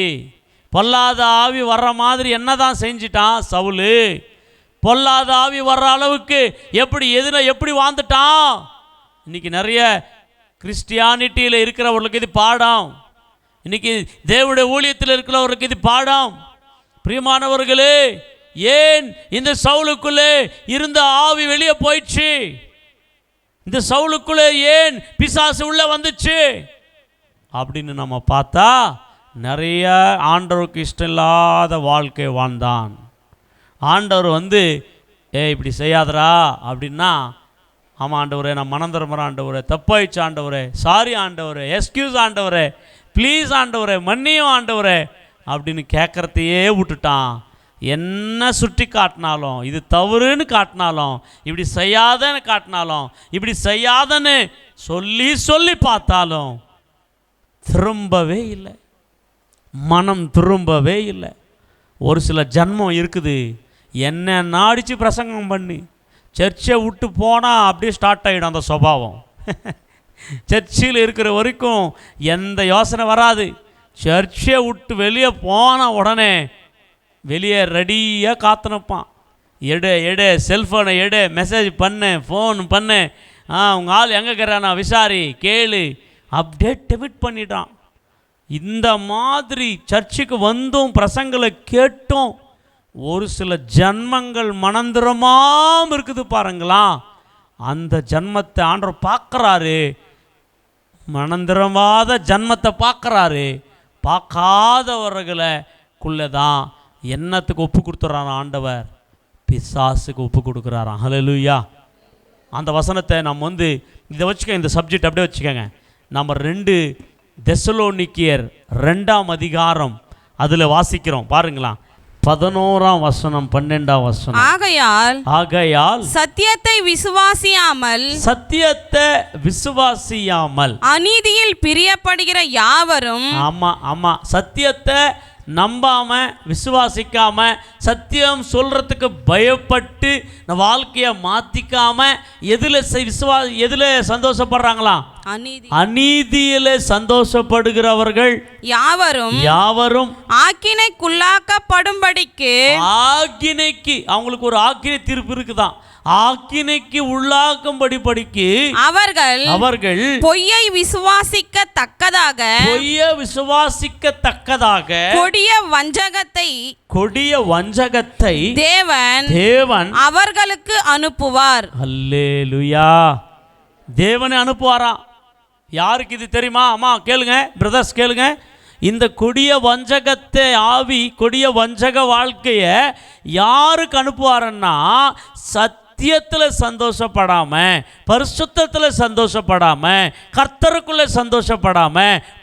பொல்லாத ஆவி வர்ற மாதிரி என்ன தான் செஞ்சிட்டான் சவுல்? பொல்லாத ஆவி வர்ற அளவுக்கு எப்படி வாழ்ந்துட்டான்? இன்றைக்கி நிறைய கிறிஸ்டியானிட்டியில் இருக்கிறவர்களுக்கு இது பாடம். இன்றைக்கி தேவனுடைய ஊழியத்தில் இருக்கிறவர்களுக்கு இது பாடம். பிரியமானவர்களே, ஏன் இந்த சவுலுக்குள்ளே இருந்த ஆவி வெளியே போயிடுச்சு? இந்த சவுலுக்குள்ளே ஏன் பிசாசு உள்ளே வந்துச்சு அப்படின்னு நம்ம பார்த்தா, நிறைய ஆண்டவருக்கு இஷ்டம் இல்லாத வாழ்க்கை வாழ்ந்தான். ஆண்டவர் இப்படி செய்யாதரா அப்படின்னா, ஆமாம் ஆண்டவரே, நான் மனம் திரும்புகிறேன் ஆண்டவரே, தப்பாயிடுச்சு ஆண்டவரே, சாரி ஆண்டவரே, எஸ்கியூஸ் ஆண்டவரே, ப்ளீஸ் ஆண்டவரே, மன்னியும் ஆண்டவரே அப்படின்னு கேட்குறதையே விட்டுட்டான். என்ன சுட்டி காட்டினாலும், இது தவறுன்னு காட்டினாலும், இப்படி செய்யாதன்னு காட்டினாலும், இப்படி செய்யாதன்னு சொல்லி சொல்லி பார்த்தாலும் திரும்பவே இல்லை. மனம் திரும்பவே இல்லை. ஒரு சில ஜன்மம் இருக்குது, என்ன நாடிச்சு பிரசங்கம் பண்ணி சர்ச்சை விட்டு போனால் அப்படியே ஸ்டார்ட் ஆகிடும் அந்த சுபாவம். சர்ச்சில் இருக்கிற வரைக்கும் எந்த யோசனை வராது. சர்ச்சை விட்டு வெளியே போன உடனே வெளியே ரெடியாக காத்துனப்பான். எடு செல்ஃபோனை எடு, மெசேஜ் பண்ணு, ஃபோன் பண்ணு, உங்கள் ஆள் எங்கே இருக்கிறானா விசாரி, கேளு, அப்டேட் டெபிட் பண்ணிட்டான். இந்த மாதிரி சர்ச்சுக்கு வந்தும் பிரசங்களை கேட்டும் ஒரு சில ஜன்மங்கள் மனந்திரமாம் இருக்குது பாருங்களா. அந்த ஜன்மத்தை ஆண்டவர் பார்க்குறாரு. மனந்திரமாத ஜன்மத்தை பார்க்குறாரு. பார்க்காதவர்களுக்குள்ளே தான் என்னத்துக்கு ஒப்பு கொடுத்துட்றாராம் ஆண்டவர்? பிசாசுக்கு ஒப்பு கொடுக்குறாராம். ஹல்லேலூயா. அந்த வசனத்தை நம்ம இதை வச்சுக்க, இந்த சப்ஜெக்ட் அப்படியே வச்சுக்கோங்க. நம்ம 2 தெசலோனிக்கேயர் 2ஆம் அதிகாரம் அதில் வாசிக்கிறோம் பாருங்களா. 11ஆம் வசனம் 12ஆம் வசனம். ஆகையால் சத்தியத்தை விசுவாசியாமல் அநீதியில் பிரியப்படுகிற யாவரும், ஆமா சத்தியத்தை நம்பாம விசுவாசிக்காம, சத்தியம் சொல்றதுக்கு பயப்பட்டு வாழ்க்கையை மாத்திக்காம எதுல சந்தோஷப்படுறாங்களா? அநீதியில சந்தோஷப்படுகிறவர்கள் யாவரும் ஆக்கினைக்குள்ளாக்கப்படும்படிக்கு, அவங்களுக்கு ஒரு ஆக்கினை தீர்ப்பு இருக்குதான், ஆக்கினைக்கு உள்ளாக்கும்படிக்கு அவர்கள் பொய்யை விசுவாசிக்கத்தக்கதாக கொடிய வஞ்சகத்தை தேவன் அவர்களுக்கு அனுப்புவார். அல்லேலூயா. தேவனை அனுப்புவாராம். யாருக்கு இது தெரியுமா? அம்மா கேளுங்க, பிரதர்ஸ் கேளுங்க. இந்த கொடிய வஞ்சகத்தை கொடிய வஞ்சக வாழ்க்கையை யாருக்கு அனுப்புவாருன்னா, சத்தியத்தில் சந்தோஷப்படாம, பரிசுத்தத்தில் சந்தோஷப்படாம, கர்த்தருக்குள்ளே சந்தோஷப்படாம,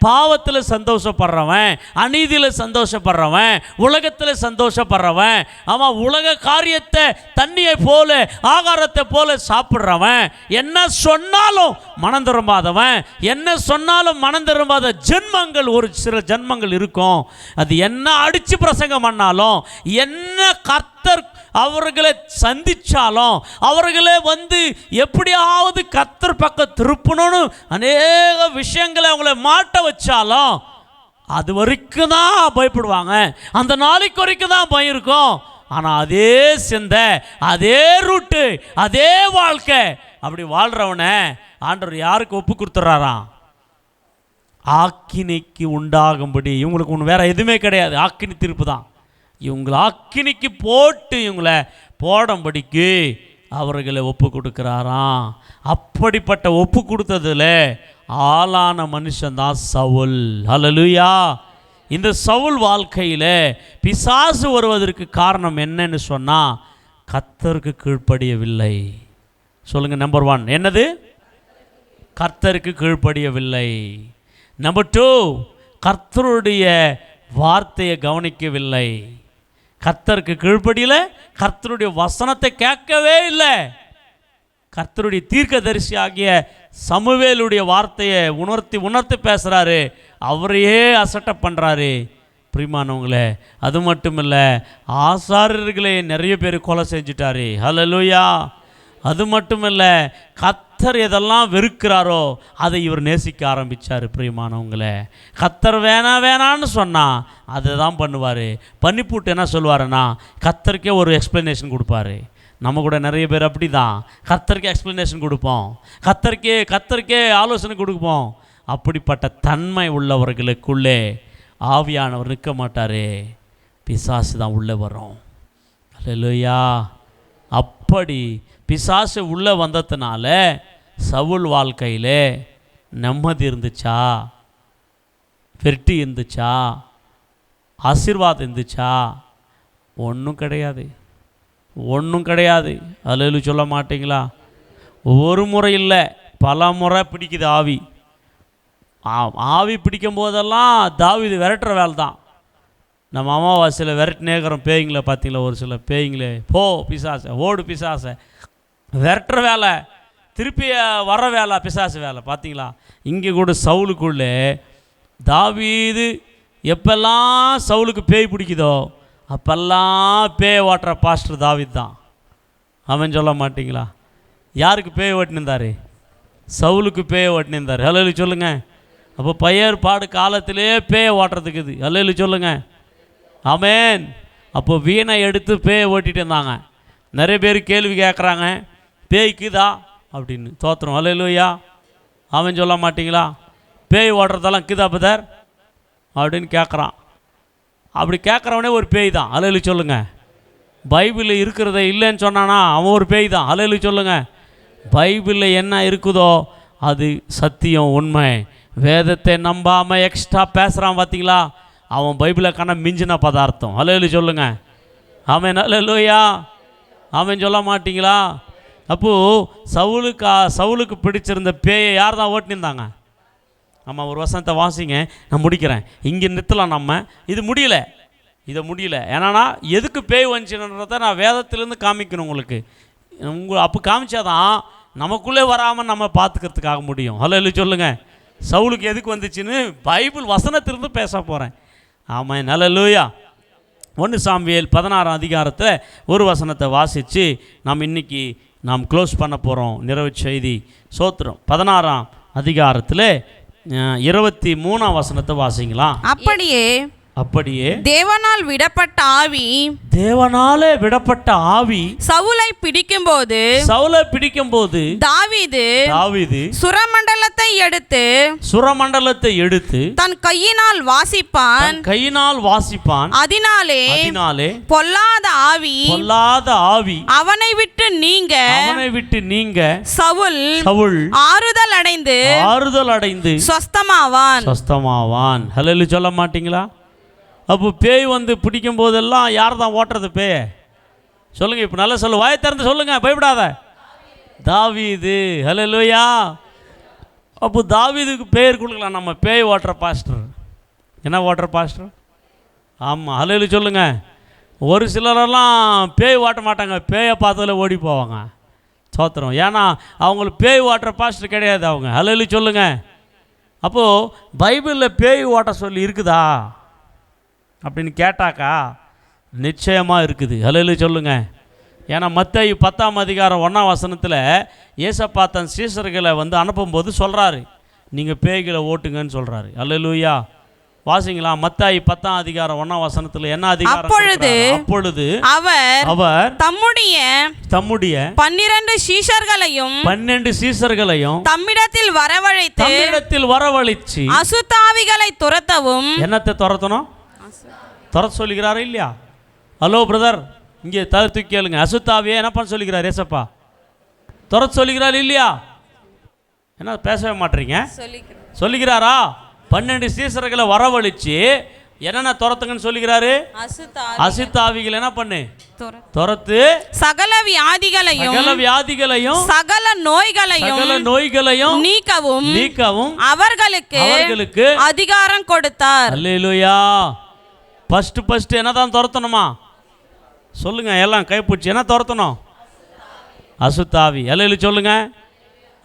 பாவத்தில் சந்தோஷப்படுறவன், அநீதியில் சந்தோஷப்படுறவன், உலகத்தில் சந்தோஷப்படுறவன், ஆமாம் உலக காரியத்தை தண்ணியை போல ஆகாரத்தை போல சாப்பிட்றவன், என்ன சொன்னாலும் மனம் திரும்பாதவன், என்ன சொன்னாலும் மனம் திரும்பாத ஜென்மங்கள் ஒரு சில ஜென்மங்கள் இருக்கும். அது என்ன அடித்து பிரசங்கம் பண்ணாலும், என்ன கர்த்தர் அவர்களை சந்திச்சாலும், அவர்களே எப்படியாவது கர்த்தர் பக்கம் திருப்பணும்னு அநேக விஷயங்களை அவங்கள மாட்ட வச்சாலும் அது வரைக்கும் தான் பயப்படுவாங்க. அந்த நாளைக்கு வரைக்கும் தான் பயம் இருக்கும். ஆனால் அதே சிந்தை, அதே ரூட்டு, அதே வாழ்க்கை, அப்படி வாழ்கிறவனை ஆண்டவர் யாருக்கு ஒப்பு கொடுத்துட்றாராம்? ஆக்கினைக்கு உண்டாகும்படி. இவங்களுக்கு ஒன்று வேற எதுவுமே கிடையாது, ஆக்கினி தீர்ப்பு தான். இவங்களை ஆக்கினிக்கு போட்டு இவங்களை போடும்படிக்கு அவர்களை ஒப்பு கொடுக்குறாராம். அப்படிப்பட்ட ஒப்பு கொடுத்ததில் ஆளான மனுஷன்தான் சவுல். ஹல்லேலூயா. இந்த சவுல் வாழ்க்கையில் பிசாசு வருவதற்கு காரணம் என்னன்னு சொன்னால், கர்த்தருக்கு கீழ்ப்படியவில்லை. சொல்லுங்க, நம்பர் 1 என்னது? கர்த்தருக்கு கீழ்ப்படியவில்லை. நம்பர் 2, கர்த்தருடைய வார்த்தையை கவனிக்கவில்லை. கர்த்தருக்கு கீழ்ப்படியல, கர்த்தருடைய வசனத்தை கேட்கவே இல்லை. கர்த்தருடைய தீர்க்கதரிசி ஆகிய சமுவேலுடைய வார்த்தையை உணர்த்தி பேசுகிறாரு, அவரையே அசட்டை பண்ணுறாரு. பிரியமானவங்களே, அது மட்டும் இல்லை, ஆசாரியர்களே நிறைய பேர் கொலை செஞ்சுட்டாரு. ஹல்லேலூயா. அது மட்டும் இல்லை, கர்த்தர் எதெல்லாம் வெறுக்கிறாரோ அதை இவர் நேசிக்க ஆரம்பித்தார். பிரியமானவங்களே, கர்த்தர் வேணான்னு சொன்னால் அதை தான் பண்ணுவார். பண்ணிப்புட்டு என்ன சொல்லுவாருன்னா, கர்த்தருக்கே ஒரு எக்ஸ்ப்ளனேஷன் கொடுப்பாரு. நம்ம கூட நிறைய பேர் அப்படி தான், கர்த்தருக்கே எக்ஸ்ப்ளனேஷன் கொடுப்போம், கர்த்தருக்கே ஆலோசனை கொடுப்போம். அப்படிப்பட்ட தன்மை உள்ளவர்களுக்குள்ளே ஆவியானவர் நிற்க மாட்டார், பிசாசு தான் உள்ளே வரும். அல்லேலூயா. அப்படி பிசாசு உள்ளே வந்ததுனால சவுல் வாழ்க்கையில் நிம்மதி இருந்துச்சா? வெற்றி இருந்துச்சா? ஆசீர்வாதம் இருந்துச்சா? ஒன்றும் கிடையாது, ஒன்றும் கிடையாது. அல்லேலூயா சொல்ல மாட்டிங்களா? ஒரு முறை இல்லை, பல முறை பிடிக்குது ஆவி. ஆவி பிடிக்கும் போதெல்லாம் தாவீது விரட்டுற வேலை தான். நம்ம அமாவாசையில் விரட்டினேக்கிறோம் பேய்ங்களை பார்த்தீங்களா? ஒரு சில பேய்ங்களே, போ பிசாசை, ஓடு பிசாசை, விரட்டுற வேலை, திருப்பி வர வேலை, பிசாசு வேலை. பார்த்தீங்களா? இங்கே கூட சவுலுக்குள்ளே தாவீது எப்பெல்லாம் சவுலுக்கு பேய் பிடிக்குதோ அப்பெல்லாம் பேய் ஓட்டுற பாஸ்டர் தாவீது தான். அவன் சொல்ல மாட்டிங்களா? யாருக்கு பேய் ஓட்டினிருந்தார்? சவுலுக்கு பேய் ஓட்டினிருந்தார். அல்லேலூயா சொல்லுங்க. அப்போ பையர் பாடு காலத்திலே பேயை ஓட்டுறதுக்கு இது. அல்லேலூயா சொல்லுங்க. ஆமென். அப்போ வீணை எடுத்து பேயை ஓட்டிகிட்டு இருந்தாங்க. நிறைய பேர் கேள்வி கேட்குறாங்க, பேய்க்குதா அப்படின்னு. தோத்திரம். அல்லேலூயா. அவன் சொல்ல மாட்டிங்களா? பேய் ஓட்டுறதெல்லாம் கிதா பதர் அப்படின்னு கேட்குறான். அப்படி கேட்குறவனே ஒரு பேய் தான். அல்லேலூயா சொல்லுங்க. பைபிளில் இருக்கிறத இல்லைன்னு சொன்னானா அவன் ஒரு பேய் தான். அல்லேலூயா சொல்லுங்க. பைபிளில் என்ன இருக்குதோ அது சத்தியம், உண்மை. வேதத்தை நம்பாமல் எக்ஸ்ட்ரா பேசுகிறான் பார்த்தீங்களா, அவன் பைபிளை காண மிஞ்சின பதார்த்தம். அல்லேலூயா சொல்லுங்க. ஆமென். அல்லேலூயா. ஆமென் சொல்ல மாட்டிங்களா? அப்போது சவுலுக்கு பிடிச்சிருந்த பேயை யார் தான் ஓட்டினிருந்தாங்க? ஆமாம், ஒரு வசனத்தை வாசிங்க, நான் முடிக்கிறேன். இங்கே நிறுத்தலாம் நம்ம. இது முடியல, இதை முடியல. ஏன்னா எதுக்கு பேய் வந்துச்சுன்றதை நான் வேதத்திலேருந்து காமிக்கணும் உங்களுக்கு. அப்போ காமிச்சாதான் நமக்குள்ளே வராமல் நம்ம பார்த்துக்கிறதுக்காக முடியும். அல்லேலூயா சொல்லுங்க. சவுலுக்கு எதுக்கு வந்துச்சுன்னு பைபிள் வசனத்திலிருந்து பேச போகிறேன். ஆமாம். அல்லேலூயா. 1 சாமுவேல் 16ஆம் அதிகாரத்தில் ஒரு வசனத்தை வாசித்து இன்றைக்கி நாம் க்ளோஸ் பண்ண போகிறோம். நிறைவு செய்தி. சோத்திரம். 16ஆம் அதிகாரத்தில் 23ஆம் வசனத்தை வாசிங்களா? அப்படியே தேவனால் விடப்பட்ட ஆவி சவுலை பிடிக்கும்போது தாவீது சுரமண்டலத்தை எடுத்து தன் கையினால் வாசிப்பான். அதனாலே பொல்லாத ஆவி அவனை விட்டு நீங்க சவுல் ஆறுதல் அடைந்து சொஸ்தமாவான். ஹல்லேலூயா சொல்ல மாட்டீங்களா? அப்போ பேய் வந்து பிடிக்கும் போதெல்லாம் யார் தான் ஓட்டுறது பேய? சொல்லுங்கள். இப்போ நல்லா சொல்லு, வாயை திறந்து சொல்லுங்கள், பயப்படாத. தாவீது. ஹல்லேலூயா. அப்போ தாவீதுக்கு பேர் கொடுக்கலாம் நம்ம, பேய் ஓட்டுற பாஸ்டர். என்ன ஓட்டுற பாஸ்டர்? ஆமாம். ஹல்லேலூயா சொல்லுங்கள். ஒரு சிலரெல்லாம் பேய் ஓட்ட மாட்டாங்க, பேயை பார்த்ததில் ஓடி போவாங்க. சோத்திரம். ஏன்னா அவங்களுக்கு பேய் ஓட்டுற பாஸ்டர் கிடையாது அவங்க. ஹல்லேலூயா சொல்லுங்கள். அப்போது பைபிளில் பேய் ஓட்ட சொல்லி இருக்குதா அப்படின்னு கேட்டாக்கா நிச்சயமாக இருக்குது. ஹல்லேலூயா சொல்லுங்கள். ஏன்னா மத்தேயு 10ஆம் அதிகாரம் 1ஆம் வசனத்தில் ஏசப்பா தன் சீசர்களை அனுப்பும்போது சொல்கிறாரு, நீங்கள் பேய்களை ஓட்டுங்கன்னு சொல்கிறாரு. ஹல்லேலூயா. வாசிங்களா? மத்தேயு 10ஆம் அதிகாரம் 1ஆம் வசனத்தில் என்ன அதிகாரம்? அப்பொழுது அவர் தம்முடைய 12 சீஷர்களையும் தம்மிடத்தில் வரவழைத்து அசுத்தாவிகளை துரத்தவும். என்னத்தை துரத்தணும்? துரத்த சொல்லுகிறாரா இல்லையா? ஹலோ பிரதர், இங்கே தூக்கி கேளுங்க. அசுத்தாவியே என்ன பண்ண சொல்லுகிறார் ஏசப்பா? துரத்த சொல்லுகிறார் இல்லையா? என்ன பேசவே மாட்டீங்க? சொல்லுகிறாரா? 12 சீசர்களை வரவழைச்சு என்னென்ன துரத்துங்கன்னு சொல்லிக்கிறாரு? அசுத்தாவிகள் என்ன பண்ணு? துரத்து. சகல வியாதிகளையும் சகல நோய்களையும் நீக்கவும் அவர்களுக்கு அதிகாரம் கொடுத்தார். அல்லேலூயா. ஃபர்ஸ்ட் என்னதான் துரத்தணுமா? சொல்லுங்க எல்லாம் கைப்பிடிச்சு. என்ன துரத்தணும்? அசுத்தாவி. அல்லேலூயா சொல்லுங்க.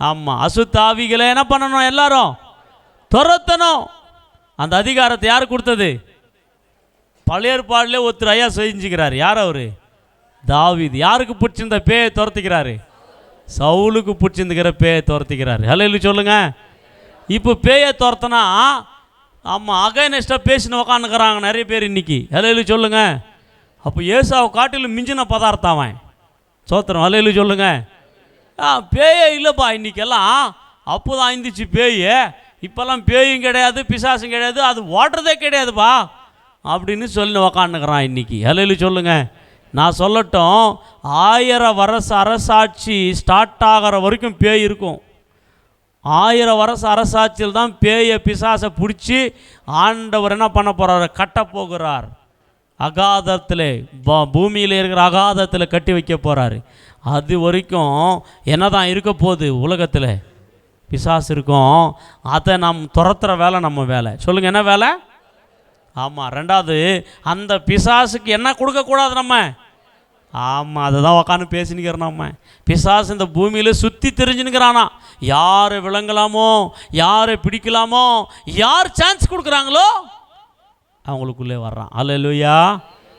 ஆமாம், அசுத்தாவிகளை என்ன பண்ணணும்? எல்லாரும் துரத்தணும். அந்த அதிகாரத்தை யார் கொடுத்தது? பழைய ஏற்பாடுல ஒருத்தர் ஐயா செஞ்சுக்கிறார். யார் அவரு? தாவீது. யாருக்கு பிடிச்சிருந்த பேயை துரத்திக்கிறாரு? சவுலுக்கு பிடிச்சிருந்துக்கிற பேயை துரத்திக்கிறாரு. அல்லேலூயா சொல்லுங்க. இப்போ பேயை துரத்தினா ஆமாம் அகைனஸ்டாக பேசின உக்காந்துக்கிறாங்க நிறைய பேர் இன்னைக்கு. அல்லேலூயா சொல்லுங்க. அப்போ ஏசாவை காட்டிலும் மிஞ்சின பதார்த்தம் அவன். சோத்திரம். அல்லேலூயா சொல்லுங்க. பேயே இல்லைப்பா இன்னைக்கெல்லாம். அப்போ தான் இருந்துச்சு பேய். இப்போல்லாம் பேயும் கிடையாது, பிசாசும் கிடையாது, அது ஓட்டுறதே கிடையாதுப்பா அப்படின்னு சொல்லி உக்காந்துக்கிறான் இன்னைக்கு. அல்லேலூயா சொல்லுங்க. நான் சொல்லட்டும், 1000 வருஷ அரசாட்சி ஸ்டார்ட் ஆகிற வரைக்கும் பேய் இருக்கும். 1000 வருஷ அரசாட்சியில் தான் பேயை பிசாசை பிடிச்சி ஆண்டவர் என்ன பண்ண போகிறார்? கட்ட போகிறார். அகாதத்தில், பூமியில் இருக்கிற அகாதத்தில் கட்டி வைக்க போகிறாரு. அது வரைக்கும் என்ன தான் இருக்க போகுது? உலகத்தில் பிசாசு இருக்கும். அதை நாம் துரத்துற வேலை நம்ம வேலை. சொல்லுங்கள், என்ன வேலை? ஆமாம். ரெண்டாவது, அந்த பிசாசுக்கு என்ன கொடுக்கக்கூடாது நம்ம? ஆமாம், அதை தான் உக்காந்து பேசினுக்கிறோம் நம்ம. பிசாசு இந்த பூமியில் சுற்றி தெரிஞ்சுனுக்கிறானா? யாரை விளங்கலாமோ, யாரை பிடிக்கலாமோ, யார் சான்ஸ் கொடுக்குறாங்களோ அவங்களுக்குள்ளே வர்றான். அல்லேலூயா.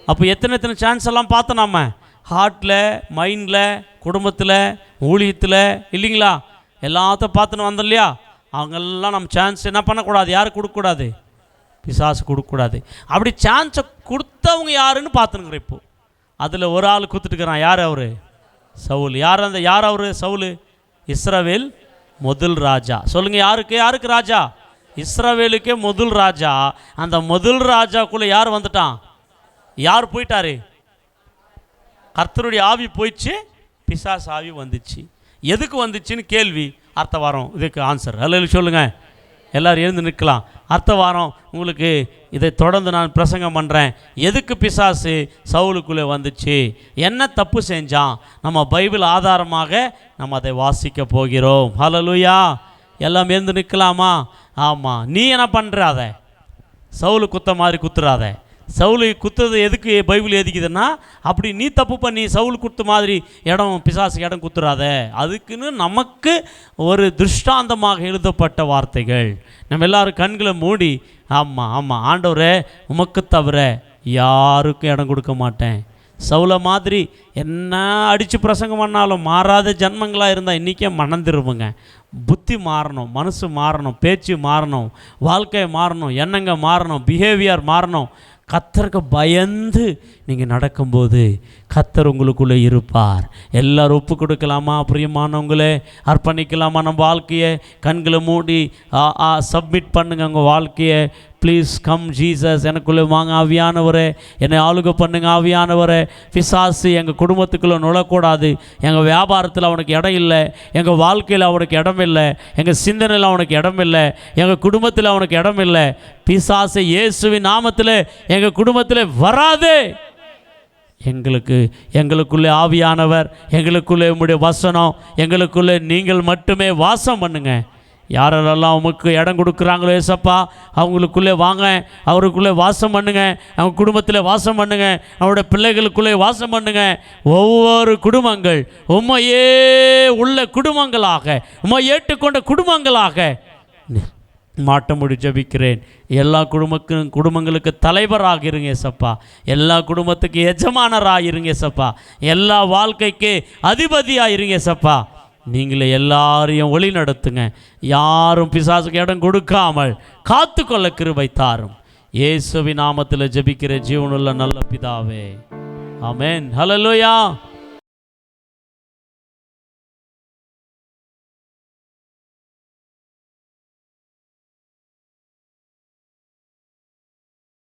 அப்போ எத்தனை சான்ஸ் எல்லாம் பார்த்தோம் நம்ம. ஹார்ட்டில், மைண்டில், குடும்பத்தில், ஊழியத்தில், இல்லைங்களா? எல்லாத்தையும் பார்த்துன்னு வந்தோம் இல்லையா? அவங்கெல்லாம் நம்ம சான்ஸ் என்ன பண்ணக்கூடாது? யாரும் கொடுக்கக்கூடாது? பிசாசு கொடுக்கக்கூடாது. அப்படி சான்ஸை கொடுத்தவங்க யாருன்னு பார்த்துனுக்குறேன். இப்போது அதில் ஒரு ஆள் கொடுத்துட்டுக்கிறான். யார் அவர்? சவுல். யார் அவர்? சவுல் இஸ்ரவேல் முதல் ராஜா. சொல்லுங்கள், யாருக்கு ராஜா? இஸ்ரவேலுக்கே முதல் ராஜா. அந்த முதல் ராஜாக்குள்ளே யார் வந்துட்டான்? யார் போயிட்டாரு? கர்த்தருடைய ஆவி போயிடுச்சு, பிசாசு ஆவி வந்துச்சு. எதுக்கு வந்துச்சுன்னு கேள்வி. அடுத்த வாரம் இதுக்கு ஆன்சர். அல்லேலூயா சொல்லுங்க. எல்லோரும் எழுந்து நிற்கலாம். அடுத்த வாரம் உங்களுக்கு இதை தொடர்ந்து நான் பிரசங்கம் பண்ணுறேன். எதுக்கு பிசாசு சவுலுக்குள்ளே வந்துச்சு, என்ன தப்பு செஞ்சான், நம்ம பைபிள் ஆதாரமாக நம்ம அதை வாசிக்க போகிறோம். அல்லேலூயா. எல்லாம் எழுந்து நிற்கலாமா? ஆமாம். நீ என்ன பண்ணுற? அதை சவுலு குத்த மாதிரி குத்துறாத. சவுலு குத்துறது எதுக்கு பைபிள் எதிக்குதுன்னா, அப்படி நீ தப்பு பண்ணி சவுல் குத்து மாதிரி பிசாசுக்கு இடம் குத்துறாத. அதுக்குன்னு நமக்கு ஒரு திருஷ்டாந்தமாக எழுதப்பட்ட வார்த்தைகள். நம்ம எல்லாரும் கண்களை மூடி ஆமாம் ஆண்டவரே உமக்கு தவிர யாருக்கும் இடம் கொடுக்க மாட்டேன். சவுலை மாதிரி என்ன அடித்து பிரசங்கம் பண்ணாலும் மாறாத ஜன்மங்களாக இருந்தால் இன்றைக்கே மணந்துருவுங்க. புத்தி மாறணும், மனசு மாறணும், பேச்சு மாறணும், வாழ்க்கை மாறணும், எண்ணங்க மாறணும், பிஹேவியர் மாறணும். கர்த்தருக்கு பயந்து நீங்கள் நடக்கும்போது கர்த்தர் உங்களுக்குள்ளே இருப்பார். எல்லோரும் ஒப்பு கொடுக்கலாமா? பிரியமானவங்களே, அர்ப்பணிக்கலாமா நம்ம வாழ்க்கையை? கண்களை மூடி சப்மிட் பண்ணுங்க உங்கள் வாழ்க்கையை. ப்ளீஸ் கம் ஜீசஸ், எனக்குள்ளே வாங்க ஆவியானவரே, என்னை ஆளுகை பண்ணுங்க ஆவியானவரே. பிசாசு எங்கள் குடும்பத்துக்குள்ளே நுழக்கூடாது. எங்கள் வியாபாரத்தில் அவனுக்கு இடம் இல்லை, எங்கள் வாழ்க்கையில் அவனுக்கு இடம் இல்லை, எங்கள் சிந்தனையில் அவனுக்கு இடம் இல்லை, எங்கள் குடும்பத்தில் அவனுக்கு இடம் இல்லை. பிசாசு இயேசுவின் நாமத்தில் எங்கள் குடும்பத்தில் வராது. எங்களுக்குள்ளே ஆவியானவர், எங்களுக்குள்ளே உம்முடைய வசனம், எங்களுக்குள்ளே நீங்கள் மட்டுமே வாசம் பண்ணுங்க. யாரெல்லாம் உமக்கு இடம் கொடுக்குறாங்களோ ஏசப்பா, அவங்களுக்குள்ளே வாங்க, அவருக்குள்ளே வாசம் பண்ணுங்க, அவங்க குடும்பத்தில் வாசம் பண்ணுங்க, அவருடைய பிள்ளைகளுக்குள்ளே வாசம் பண்ணுங்க. ஒவ்வொரு குடும்பங்கள் உம்மையே உள்ள குடும்பங்களாக, உம்மை ஏற்றுக்கொண்ட குடும்பங்களாக மாட்டமுடி ஜபிக்கிறேன். எல்லா குடும்பங்களுக்கு தலைவராக இருங்க ஏசப்பா. எல்லா குடும்பத்துக்கு எஜமானராக இருங்க ஏசப்பா. எல்லா வாழ்க்கைக்கு அதிபதியாக இருங்க ஏசப்பா. நீங்களே எல்லாரையும் ஒளி நடத்துங்க. யாரும் பிசாசுக்கு இடம் கொடுக்காமல் காத்துக்கொள்ள கிருபை தாரும். இயேசுவின் நாமத்தில் ஜெபிக்கிற ஜீவனுள்ள நல்ல பிதாவே, ஆமென். ஹல்லேலூயா.